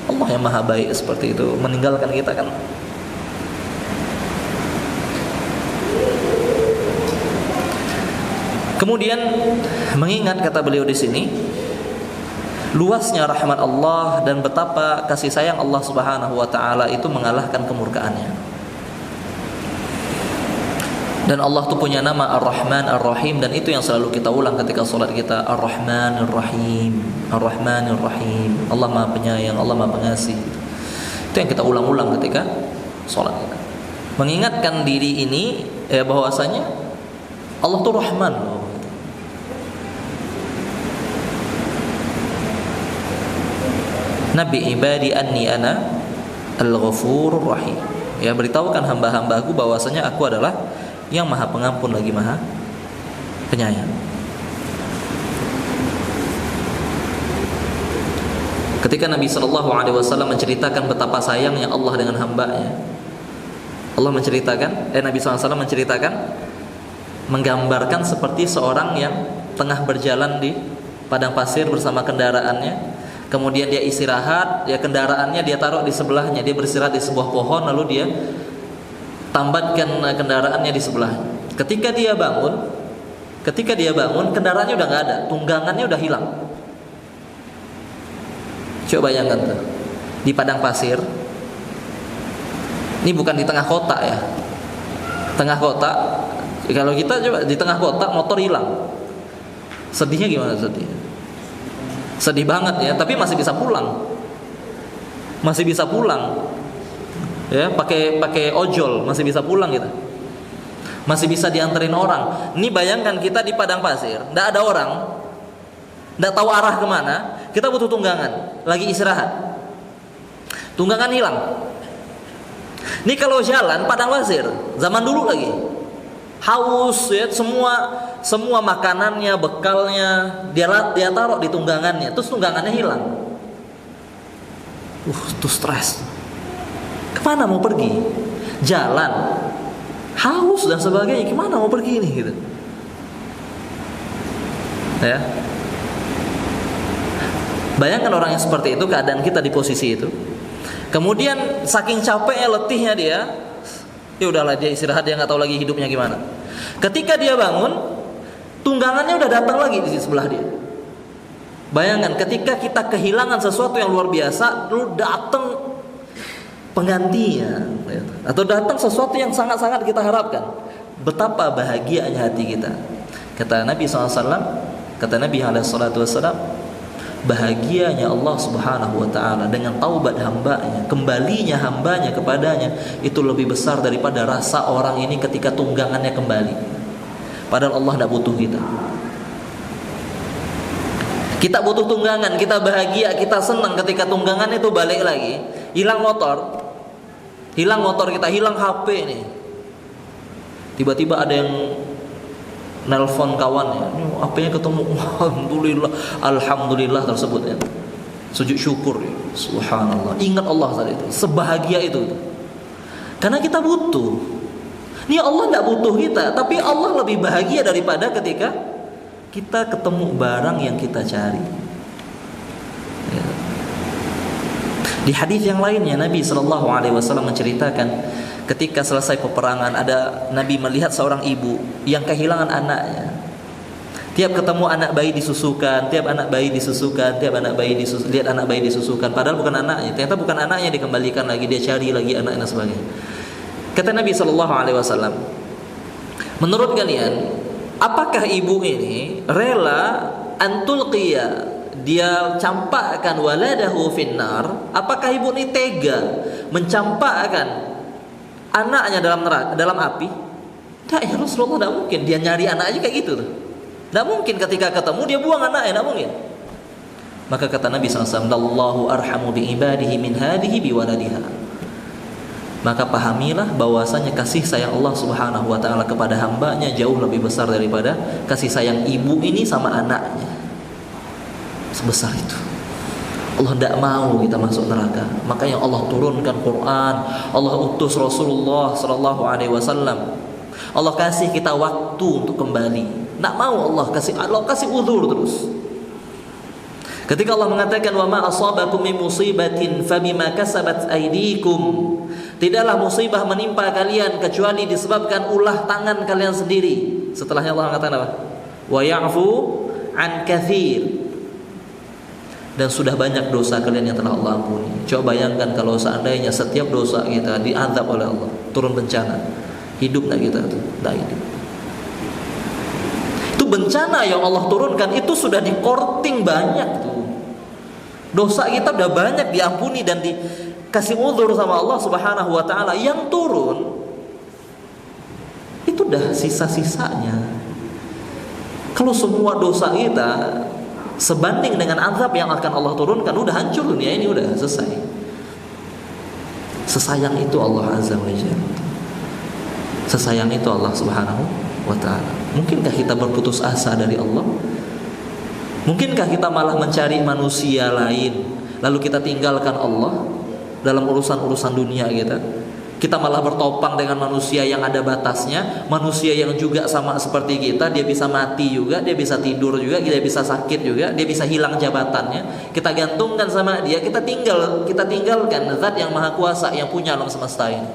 Allah yang maha baik seperti itu meninggalkan kita kan. Kemudian mengingat, kata beliau di sini, luasnya rahmat Allah dan betapa kasih sayang Allah Subhanahu wa taala itu mengalahkan kemurkaannya. Dan Allah tuh punya nama Ar-Rahman Ar-Rahim, dan itu yang selalu kita ulang ketika sholat kita, Ar-Rahman Ar-Rahim, Ar-Rahman Ar-Rahim. Allah Maha Penyayang, Allah Maha Pengasih. Itu yang kita ulang-ulang ketika sholat kita. Mengingatkan diri ini bahwasanya Allah tuh Rahman loh. Nabi ibadi anni ana al-ghafurur rahim. Ya, beritahukan hamba-hambaku bahwasanya aku adalah yang Maha Pengampun lagi Maha Penyayang. Ketika Nabi sallallahu alaihi wasallam menceritakan betapa sayangnya Allah dengan hambanya, Allah menceritakan, Nabi SAW menceritakan, menggambarkan seperti seorang yang tengah berjalan di padang pasir bersama kendaraannya. Kemudian dia istirahat, ya kendaraannya dia taruh di sebelahnya, dia beristirahat di sebuah pohon, lalu dia tambatkan kendaraannya di sebelahnya. Ketika dia bangun, kendaraannya udah nggak ada, tunggangannya udah hilang. Coba bayangkan tuh, di padang pasir. Ini bukan di tengah kota ya. Tengah kota, kalau kita coba di tengah kota motor hilang. Sedihnya gimana sedih? Sedih banget ya, tapi masih bisa pulang. Masih bisa pulang. Ya, pakai ojol masih bisa pulang kita. Masih bisa dianterin orang. Ini bayangkan kita di padang pasir, enggak ada orang. Enggak tahu arah kemana, kita butuh tunggangan, lagi istirahat. Tunggangan hilang. Ini kalau jalan padang pasir, zaman dulu lagi. Haus ya, semua makanannya, bekalnya dia taruh di tunggangannya, terus tunggangannya hilang. Tuh stres. Kemana mau pergi? Jalan, haus dan sebagainya. Kemana mau pergi ini gitu? Ya. Bayangkan orang yang seperti itu, keadaan kita di posisi itu. Kemudian saking capeknya, letihnya dia, ya udahlah dia istirahat, dia nggak tahu lagi hidupnya gimana. Ketika dia bangun, tunggangannya udah datang lagi di sebelah dia. Bayangkan ketika kita kehilangan sesuatu yang luar biasa, lalu datang penggantinya, atau datang sesuatu yang sangat-sangat kita harapkan, betapa bahagianya hati kita. Kata Nabi SAW, kata Nabi SAW, bahagianya Allah Subhanahu wa ta'ala dengan taubat hambanya, kembalinya hambanya kepadanya, itu lebih besar daripada rasa orang ini ketika tunggangannya kembali. Padahal Allah tidak butuh kita. Kita butuh tunggangan, kita bahagia, kita senang ketika tunggangan itu balik lagi. Hilang motor kita, hilang HP nih. Tiba-tiba ada yang nelpon kawannya, HP-nya ketemu, alhamdulillah tersebut ya. Sujud syukur ya. Subhanallah. Ingat Allah saat itu, sebahagia itu. Karena kita butuh. Ini Allah tidak butuh kita, tapi Allah lebih bahagia daripada ketika kita ketemu barang yang kita cari. Ya. Di hadis yang lainnya Nabi SAW menceritakan, ketika selesai peperangan, ada Nabi melihat seorang ibu yang kehilangan anaknya. Tiap ketemu anak bayi disusukan, lihat anak bayi disusukan, padahal bukan anaknya. Ternyata bukan anaknya, dikembalikan lagi, dia cari lagi anaknya dan sebagainya. Kata Nabi SAW, menurut kalian, apakah ibu ini rela antulqiya, dia campakkan waladahu finnar? Apakah ibu ini tega mencampakkan anaknya dalam api? Tak, ya Rasulullah, tidak mungkin. Dia nyari anaknya kayak gitu. Tidak mungkin ketika ketemu dia buang anaknya, tidak mungkin. Maka kata Nabi SAW, Allahu arhamu bi ibadihi min hadihi bi waladiha. Maka pahamilah bahwasanya kasih sayang Allah Subhanahu wa ta'ala kepada hambanya jauh lebih besar daripada kasih sayang ibu ini sama anaknya. Sebesar itu. Allah tidak mau kita masuk neraka. Makanya Allah turunkan Quran, Allah utus Rasulullah sallallahu alaihi wasallam. Allah kasih kita waktu untuk kembali. Tidak mau Allah kasih uzur terus. Ketika Allah mengatakan wa ma asabakum min musibatin fabima kasabat aydikum, tidaklah musibah menimpa kalian kecuali disebabkan ulah tangan kalian sendiri. Setelahnya Allah mengatakan apa? Wa ya'fu an katsir. Dan sudah banyak dosa kalian yang telah Allah ampuni. Coba bayangkan kalau seandainya setiap dosa kita diazab oleh Allah, turun bencana, hidup enggak kita tuh? Enggak hidup. Itu bencana yang Allah turunkan itu sudah dikorting banyak tuh. Dosa kita udah banyak diampuni dan dikasih uzur sama Allah Subhanahu wa ta'ala. Yang turun itu udah sisa-sisanya. Kalau semua dosa kita sebanding dengan azab yang akan Allah turunkan, udah hancur dunia ini, udah selesai. Sesayang itu Allah Azza wa Jalla. Sesayang itu Allah Subhanahu wa ta'ala. Mungkinkah kita berputus asa dari Allah? Mungkinkah kita malah mencari manusia lain, lalu kita tinggalkan Allah dalam urusan-urusan dunia kita? Kita malah bertopang dengan manusia yang ada batasnya, manusia yang juga sama seperti kita, dia bisa mati juga, dia bisa tidur juga, dia bisa sakit juga, dia bisa hilang jabatannya. Kita gantungkan sama dia, kita tinggalkan Zat yang Maha Kuasa yang punya alam semesta ini.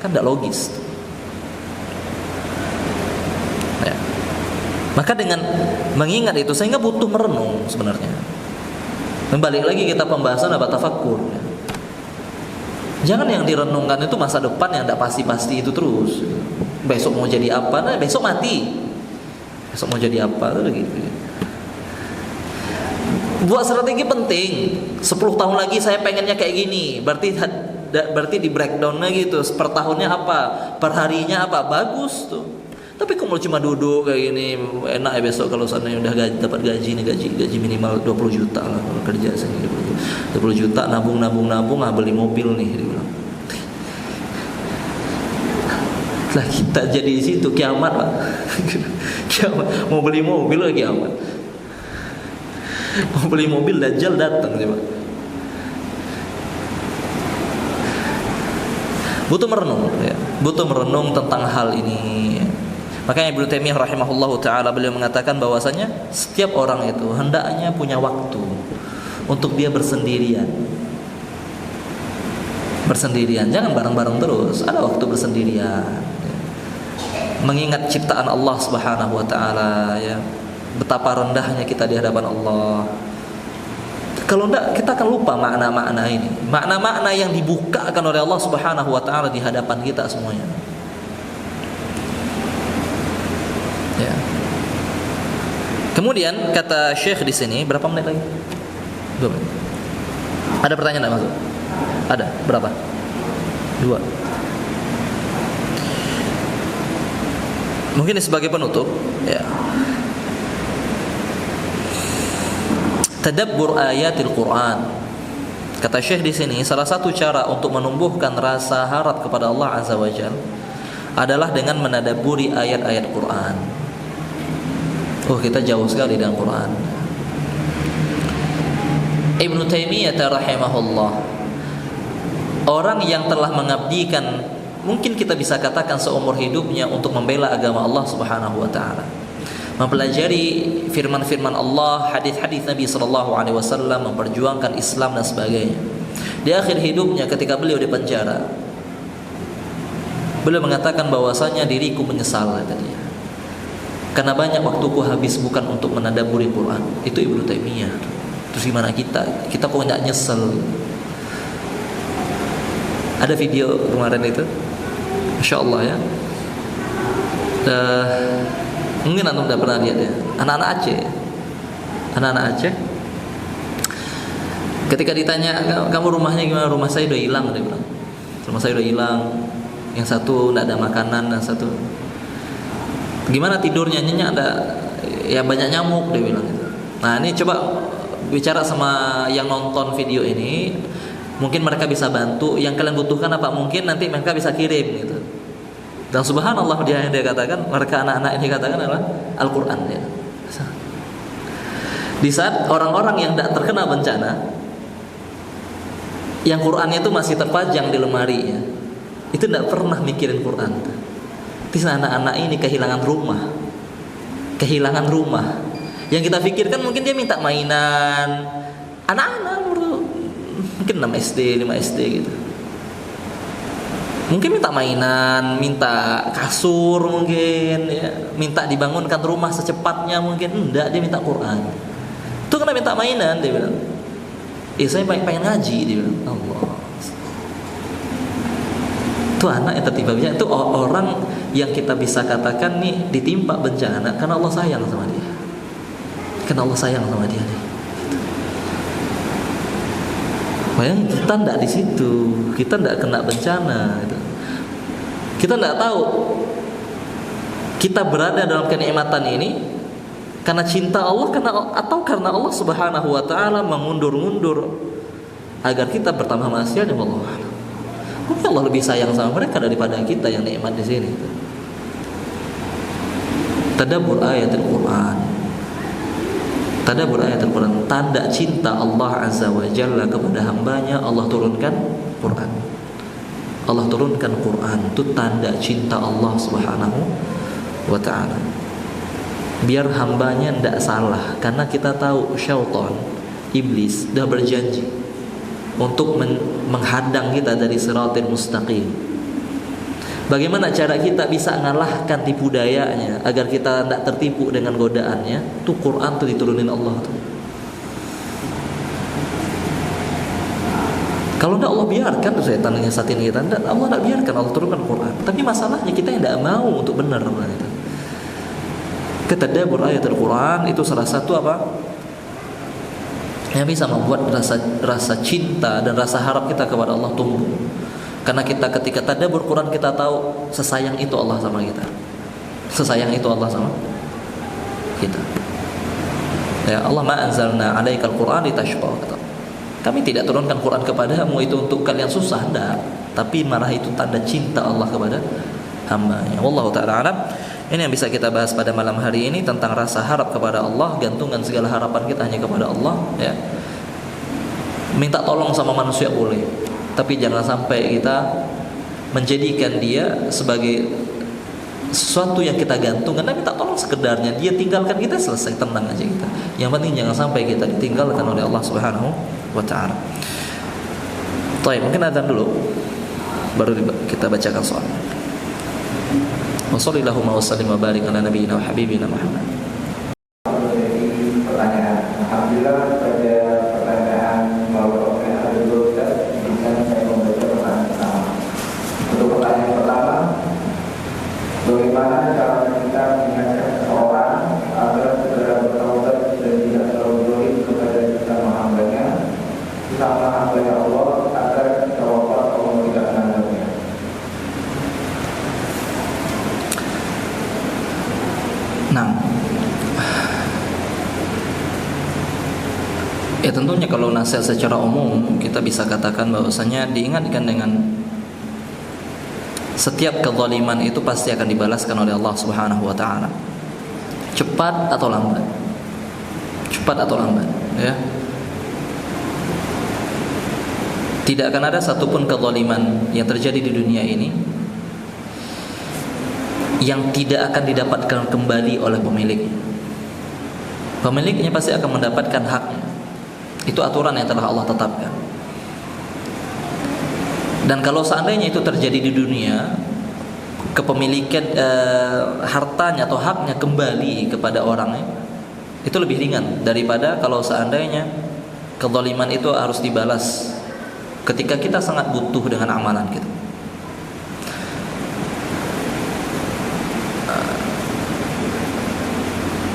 Kan tidak logis. Ya. Maka dengan mengingat itu, sehingga butuh merenung sebenarnya. Kembali lagi kita pembahasan apa tafakkur. Ya. Jangan yang direnungkan itu masa depan yang tidak pasti-pasti itu terus. Besok mau jadi apa? Nah, besok mati. Besok mau jadi apa? Gitu. Buat strategi penting. 10 tahun lagi saya pengennya kayak gini. Berarti di breakdownnya gitu. Per tahunnya apa? Per harinya apa? Bagus tuh. Tapi kalau cuma duduk kayak gini, enak ya besok kalau seandainya udah dapat gaji minimal 20 juta lah kalau kerja sini 20 juta, nabung beli mobil nih dia bilang. Lah kita jadi di situ kiamat, Pak. Kiamat, mau beli mobil lagi kiamat. Mau beli mobil Dajjal datang coba. Butuh merenung ya. Butuh merenung tentang hal ini. Makanya Ibnu Taimiyah rahimahullahu taala beliau mengatakan bahwasanya setiap orang itu hendaknya punya waktu untuk dia bersendirian. Bersendirian, jangan bareng-bareng terus. Ada waktu bersendirian. Mengingat ciptaan Allah Subhanahu wa taala ya. Betapa rendahnya kita di hadapan Allah. Kalau enggak kita akan lupa makna-makna ini. Makna-makna yang dibukakan oleh Allah Subhanahu wa taala di hadapan kita semuanya. Ya. Kemudian kata Syekh di sini, berapa menit lagi? 2 menit. Ada pertanyaan enggak masuk? Ada. Berapa? 2. Mungkin sebagai penutup, ya. Tadabbur ayatil Quran. Kata Syekh di sini, salah satu cara untuk menumbuhkan rasa harap kepada Allah Azza wa Jalla adalah dengan menadabburi ayat-ayat Quran. Oh, kita jauh sekali dengan Quran. Ibnu Taimiyah rahimahullah, orang yang telah mengabdikan, mungkin kita bisa katakan seumur hidupnya untuk membela agama Allah Subhanahu wa taala, mempelajari firman-firman Allah, hadis-hadis Nabi sallallahu alaihi wasallam, memperjuangkan Islam dan sebagainya. Di akhir hidupnya ketika beliau di penjara, beliau mengatakan bahwasanya diriku menyesal tadi. Karena banyak waktuku habis bukan untuk menadabburi Quran. Itu Ibnu Taimiyah. Terus gimana kita? Kita kok enggak nyesel? Ada video kemarin itu, Masya Allah ya. Mungkin antum udah pernah lihat ya. Anak-anak Aceh. Ketika ditanya, kamu rumahnya gimana? Rumah saya udah hilang, dia bilang. Rumah saya udah hilang. Yang satu enggak ada makanan, dan satu gimana tidurnya, nyenyak ada, ya banyak nyamuk, dia bilang gitu. Nah ini coba bicara sama yang nonton video ini, mungkin mereka bisa bantu. Yang kalian butuhkan apa, mungkin nanti mereka bisa kirim gitu. Dan subhanallah dia katakan, mereka anak-anak ini katakan adalah Al-Quran ya. Di saat orang-orang yang tidak terkena bencana, yang Qurannya itu masih terpajang di lemari ya, itu tidak pernah mikirin Quran. Anak-anak ini kehilangan rumah. Yang kita pikirkan mungkin dia minta mainan. Anak-anak mungkin 6 SD, 5 SD gitu. Mungkin minta mainan, minta kasur mungkin ya, minta dibangunkan rumah secepatnya mungkin. Enggak, dia minta Quran. Itu kena minta mainan, dia bilang. Saya pengen ngaji, dia bilang. Allah. Itu anak yang tertimpa bencana, itu orang yang kita bisa katakan nih ditimpa bencana karena Allah sayang sama dia. Karena Allah sayang sama dia nih. Bayang kita tidak di situ, kita tidak kena bencana. Gitu. Kita tidak tahu kita berada dalam kenikmatan ini Karena cinta Allah karena Allah Subhanahu wa taala mengundur-undur agar kita bertambah maksiat, ya Allah. Mungkin Allah lebih sayang sama mereka daripada kita yang nikmat di sini. Tadabbur ayatul Quran. Tadabbur ayatul Quran, tanda cinta Allah Azza wa Jalla kepada hambanya. Allah turunkan Quran. Allah turunkan Quran, itu tanda cinta Allah Subhanahu wa taala. Biar hambanya tidak salah, karena kita tahu syaitan, iblis sudah berjanji untuk menghadang kita dari siratal mustaqim. Bagaimana cara kita bisa mengalahkan tipu dayanya agar kita tidak tertipu dengan godaannya? Tuh Quran tuh diturunin Allah tuh. Kalau tidak Allah biarkan tuh setan nyesatin kita, Allah tidak biarkan, Allah turunkan Quran. Tapi masalahnya kita yang tidak mau untuk benar. Tadabbur ayatul Quran itu salah satu yang bisa membuat rasa cinta dan rasa harap kita kepada Allah tumbuh. Karena kita ketika tadabbur Quran, kita tahu sesayang itu Allah sama kita. Sesayang itu Allah sama kita. Ya Allah, ma anzalna 'alaikal Qur'an litashqa. Kami tidak turunkan Quran kepadamu itu untuk kalian susah, enggak. Tapi malah itu tanda cinta Allah kepada hamba-Nya. Wallahu taala alam. Ini yang bisa kita bahas pada malam hari ini tentang rasa harap kepada Allah, gantungan segala harapan kita hanya kepada Allah, ya. Minta tolong sama manusia boleh, tapi jangan sampai kita menjadikan dia sebagai sesuatu yang kita gantungkan. Dan minta tolong sekedarnya, dia tinggalkan kita, selesai, tenang aja kita. Yang penting jangan sampai kita ditinggalkan oleh Allah Subhanahu wa taala. Baik, mungkin azan dulu baru kita bacakan soal. Wa sallallahu wa sallim wa barik ala nabiyyina wa habibina Muhammad. Pertanyaan. Alhamdulillah pada pertanyaan bahwa ada dulu Ustaz, bisa saya membaca pertanyaan pertama. Untuk pertanyaan pertama, bagaimana cara kita mengingatkan seseorang agar segera bertaubat dan tidak terlalu dolim kepada kita hambanya, sama hamba Allah, agar kita wafat Allah tidak menanggapnya. Nah, ya tentunya kalau nasihat secara umum kita bisa katakan bahwasanya diingatkan dengan setiap kezaliman itu pasti akan dibalaskan oleh Allah Subhanahu wa taala. Cepat atau lambat. Cepat atau lambat, ya. Tidak akan ada satupun kezaliman yang terjadi di dunia ini yang tidak akan didapatkan kembali oleh pemiliknya. Pemiliknya pasti akan mendapatkan haknya. Itu aturan yang telah Allah tetapkan. Dan kalau seandainya itu terjadi di dunia, kepemilikan hartanya atau haknya kembali kepada orangnya, itu lebih ringan daripada kalau seandainya kezaliman itu harus dibalas ketika kita sangat butuh dengan amalan kita.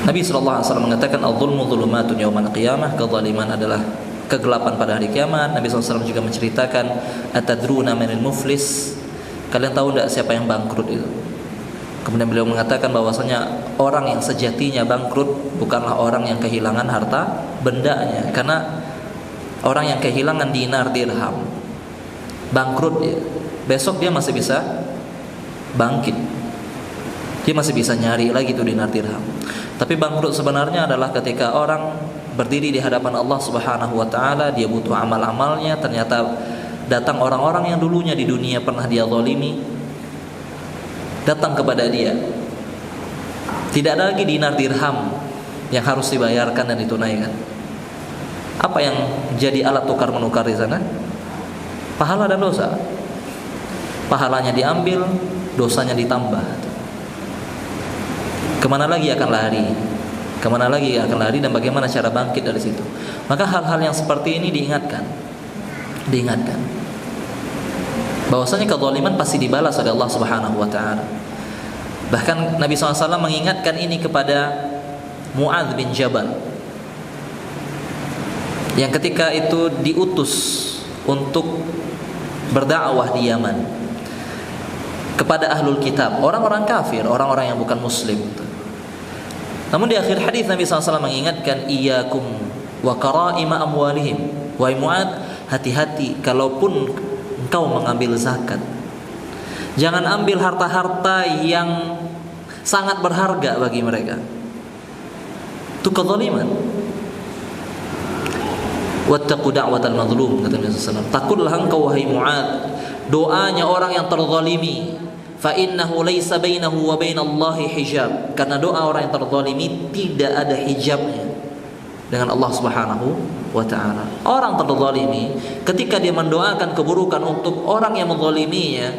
Nabi SAW mengatakan al-zulmu zulumatun yaumal qiyamah, kezaliman adalah kegelapan pada hari kiamat. Nabi SAW juga menceritakan atadruna manil muflis, kalian tahu tidak siapa yang bangkrut itu? Kemudian beliau mengatakan bahwasanya orang yang sejatinya bangkrut bukanlah orang yang kehilangan harta bendanya, karena orang yang kehilangan dinar dirham bangkrut dia, besok dia masih bisa bangkit, dia masih bisa nyari lagi tuh dinar dirham. Tapi bangkrut sebenarnya adalah ketika orang berdiri di hadapan Allah Subhanahu wa taala, dia butuh amal-amalnya, ternyata datang orang-orang yang dulunya di dunia pernah dia zalimi, datang kepada dia. Tidak ada lagi dinar dirham yang harus dibayarkan dan ditunaikan. Apa yang jadi alat tukar menukar di sana? Pahala dan dosa. Pahalanya diambil, dosanya ditambah. Kemana lagi akan lari? Kemana lagi akan lari dan bagaimana cara bangkit dari situ? Maka hal-hal yang seperti ini diingatkan. Bahwasanya kezaliman pasti dibalas oleh Allah Subhanahu wa taala. Bahkan Nabi SAW mengingatkan ini kepada Mu'adz bin Jabal, yang ketika itu diutus untuk berdakwah di Yaman kepada ahlul kitab, orang-orang kafir, orang-orang yang bukan muslim. Namun di akhir hadis Nabi SAW mengingatkan, iyyakum wa qara'ima amwalihim. Wahai Mu'ad, hati-hati kalaupun engkau mengambil zakat. Jangan ambil harta-harta yang sangat berharga bagi mereka. Itu kezaliman. Wattaqu da'watal mazlum, kata Nabi SAW. Takutlah engkau wahai Mu'ad, doanya orang yang terzalimi. Fa innahu laisa bainahu wa bainallahi hijab. Karena doa orang yang terzalimi tidak ada hijabnya dengan Allah Subhanahu wa taala. Orang terzalimi ketika dia mendoakan keburukan untuk orang yang menzaliminya,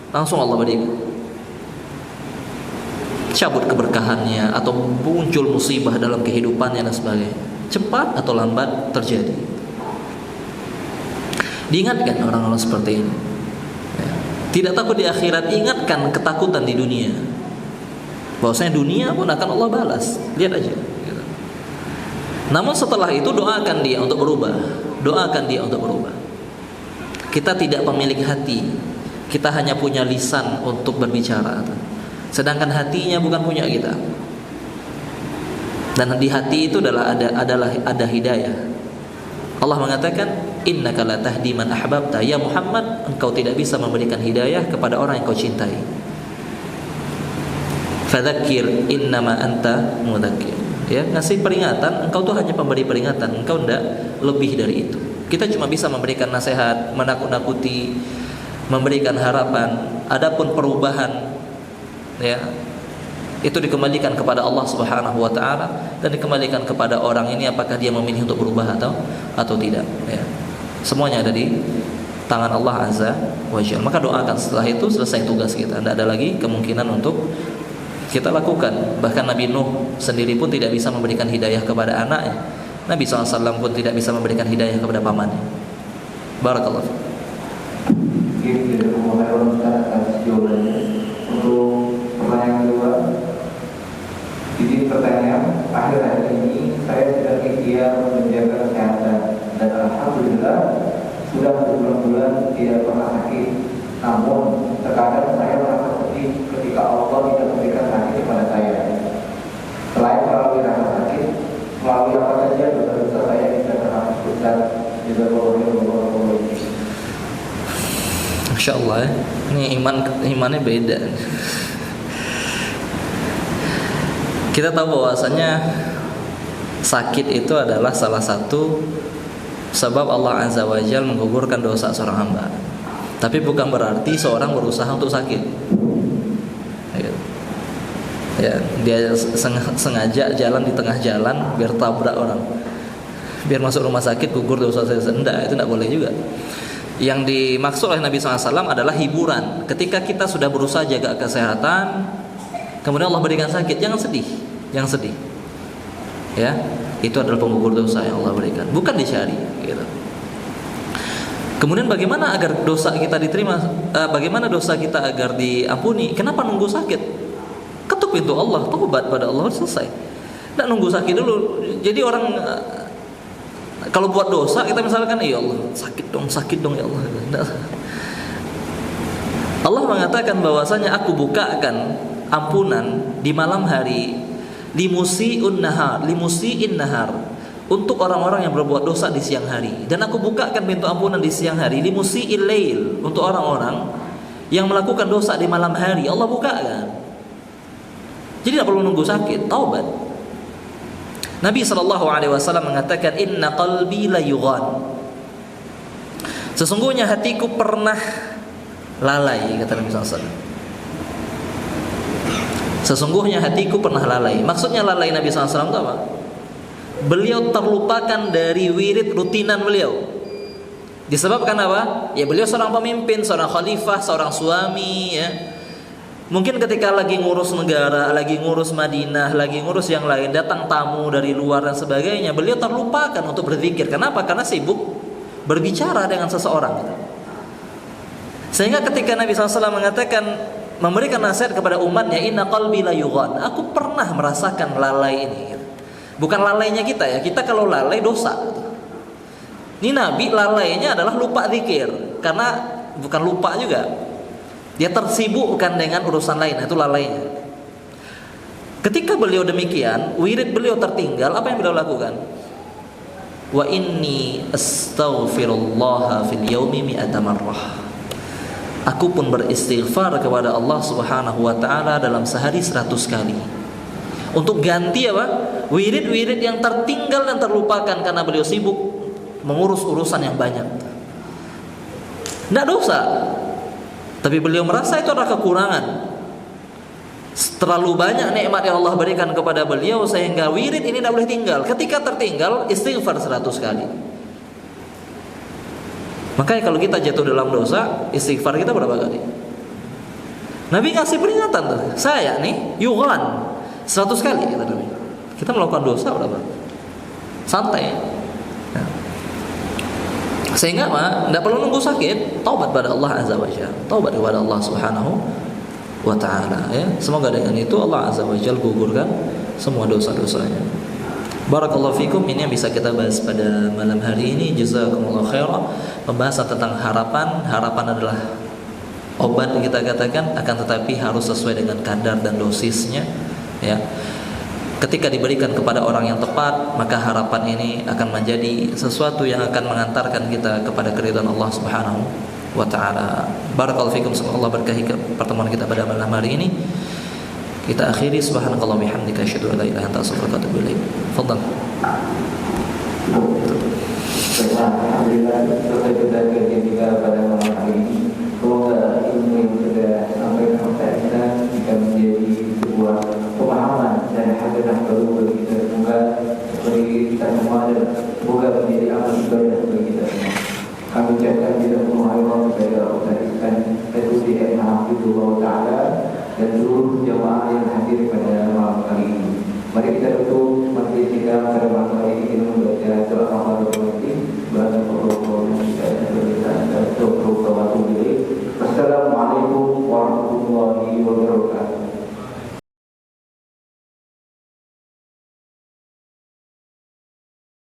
langsung Allah berikan cabut keberkahannya atau muncul musibah dalam kehidupannya dan sebagainya. Cepat atau lambat terjadi. Diingatkan orang-orang seperti ini. Tidak takut di akhirat, ingatkan ketakutan di dunia. Bahwasanya dunia pun akan Allah balas. Lihat aja. Namun setelah itu doakan dia untuk berubah. Doakan dia untuk berubah. Kita tidak pemilik hati. Kita hanya punya lisan untuk berbicara. Sedangkan hatinya bukan punya kita. Dan di hati itu ada hidayah. Allah mengatakan, innaka la tahdi man ahbabta. Ya Muhammad, engkau tidak bisa memberikan hidayah kepada orang yang kau cintai. Fadzakir innama anta mudzakir. Ya, ngasih peringatan, engkau tuh hanya pemberi peringatan, engkau tidak lebih dari itu. Kita cuma bisa memberikan nasihat, menakut-nakuti, memberikan harapan. Adapun perubahan, ya, itu dikembalikan kepada Allah Subhanahu wa taala dan dikembalikan kepada orang ini apakah dia memilih untuk berubah atau tidak, ya. Semuanya ada di tangan Allah Azza wa Jalla. Maka doakan, setelah itu selesai tugas kita. Tidak ada lagi kemungkinan untuk kita lakukan. Bahkan Nabi Nuh sendiri pun tidak bisa memberikan hidayah kepada anaknya. Nabi SAW pun tidak bisa memberikan hidayah kepada pamannya. Barakallahu fiik. Jadi mohon Ustaz atas jawabannya. Untuk pertanyaan kedua, jadi pertanyaan, akhir-akhir ini saya sedang ikhtiar menjaga kesehatan dan alhamdulillah sudah berbulan-bulan tidak pernah sakit. Namun terkadang saya merasa sedih ketika Allah tidak memberikan sakit kepada saya. Selain melalui rasa sakit, melalui apa saja dosa-dosa saya bisa terhapus Ustaz. Jazakallahu. Masya Allah, ya. Ini imannya beda. Kita tahu bahwasanya sakit itu adalah salah satu sebab Allah Azza wa Jalla menggugurkan dosa seorang hamba. Tapi bukan berarti seorang berusaha untuk sakit. Ya, dia sengaja jalan di tengah jalan biar tabrak orang, biar masuk rumah sakit gugur dosa saya. Enggak, itu tidak boleh juga. Yang dimaksud oleh Nabi SAW adalah hiburan. Ketika kita sudah berusaha jaga kesehatan, kemudian Allah berikan sakit, jangan sedih, jangan sedih. Ya, itu adalah penggugur dosa yang Allah berikan, bukan dicari. Gitu. Kemudian bagaimana agar dosa kita diterima? Bagaimana dosa kita agar diampuni? Kenapa nunggu sakit? Ketuk pintu Allah, taubat pada Allah, selesai. Tidak nunggu sakit dulu. Jadi orang kalau buat dosa kita misalkan, ya Allah sakit dong ya Allah. Allah mengatakan bahwasanya aku bukakan ampunan di malam hari limusiin nahar untuk orang-orang yang berbuat dosa di siang hari, dan aku bukakan pintu ampunan di siang hari limusiil lail untuk orang-orang yang melakukan dosa di malam hari. Allah bukakan. Jadi tidak perlu nunggu sakit, taubat. Nabi SAW mengatakan, inna qalbi la yughan. Sesungguhnya hatiku pernah lalai, kata Nabi SAW. Sesungguhnya hatiku pernah lalai. Maksudnya lalai Nabi SAW itu apa? Beliau terlupakan dari wirid rutinan beliau. Disebabkan apa? Ya beliau seorang pemimpin, seorang khalifah, seorang suami, ya. Mungkin ketika lagi ngurus negara, lagi ngurus Madinah, lagi ngurus yang lain, datang tamu dari luar dan sebagainya, beliau terlupakan untuk berzikir. Kenapa? Karena sibuk berbicara dengan seseorang. Sehingga ketika Nabi SAW mengatakan, memberikan nasihat kepada umatnya, inna qalbi la yughan. Aku pernah merasakan lalai ini. Bukan lalainya kita, ya. Kita kalau lalai dosa. Ini Nabi lalainya adalah lupa zikir. Karena bukan lupa juga, dia tersibukkan dengan urusan lain, itu lalainya. Ketika beliau demikian, wirid beliau tertinggal, apa yang beliau lakukan? Wa inni astaghfirullah fil yaumi mi'ata marrah. Aku pun beristighfar kepada Allah Subhanahu wa taala dalam sehari 100 kali. Untuk ganti apa? Wirid-wirid yang tertinggal dan terlupakan karena beliau sibuk mengurus urusan yang banyak. Tidak dosa, tapi beliau merasa itu adalah kekurangan. Terlalu banyak nikmat yang Allah berikan kepada beliau sehingga wirid ini tidak boleh tinggal. Ketika tertinggal, istighfar 100 kali. Makanya kalau kita jatuh dalam dosa, istighfar kita berapa kali? Nabi ngasih peringatan tuh. Saya nih, yughran 100 kali kata Nabi. Kita melakukan dosa berapa? Santai. Nah. Sehingga tidak perlu nunggu sakit, taubat pada Allah Azza wa Jalla, taubat kepada Allah Subhanahu wa taala ya. Semoga dengan itu Allah Azza wa Jalla gugurkan semua dosa-dosanya. Barakallahu fikum, ini yang bisa kita bahas pada malam hari ini. Jazakumullahu khairan. Pembahasan tentang harapan. Harapan adalah obat kita katakan, akan tetapi harus sesuai dengan kadar dan dosisnya ya. Ketika diberikan kepada orang yang tepat, maka harapan ini akan menjadi sesuatu yang akan mengantarkan kita kepada keridhaan Allah Subhanahu wa taala. Barakallahu fikum, semoga Allah berkahi pertemuan kita pada malam hari ini. Kita akhiri, subhanakallah bihamdika asyhadu an la ilaha illa anta astaghfiruka wa atubu ilaik. Fadhal. Alhamdulillah, selesai kita kajian kita pada malam hari ini. Semoga ilmu yang sudah sampai kepada kita bisa menjadi sebuah pemahaman dan hasanah baru bagi kita. Semoga bagi kita semua dan semoga menjadi amal ibadah bagi kita semua. Kami ucapkan jazakumullahu khairan kepada Ustaz Ihsan Al-Hussein Hafizullah Ta'ala dan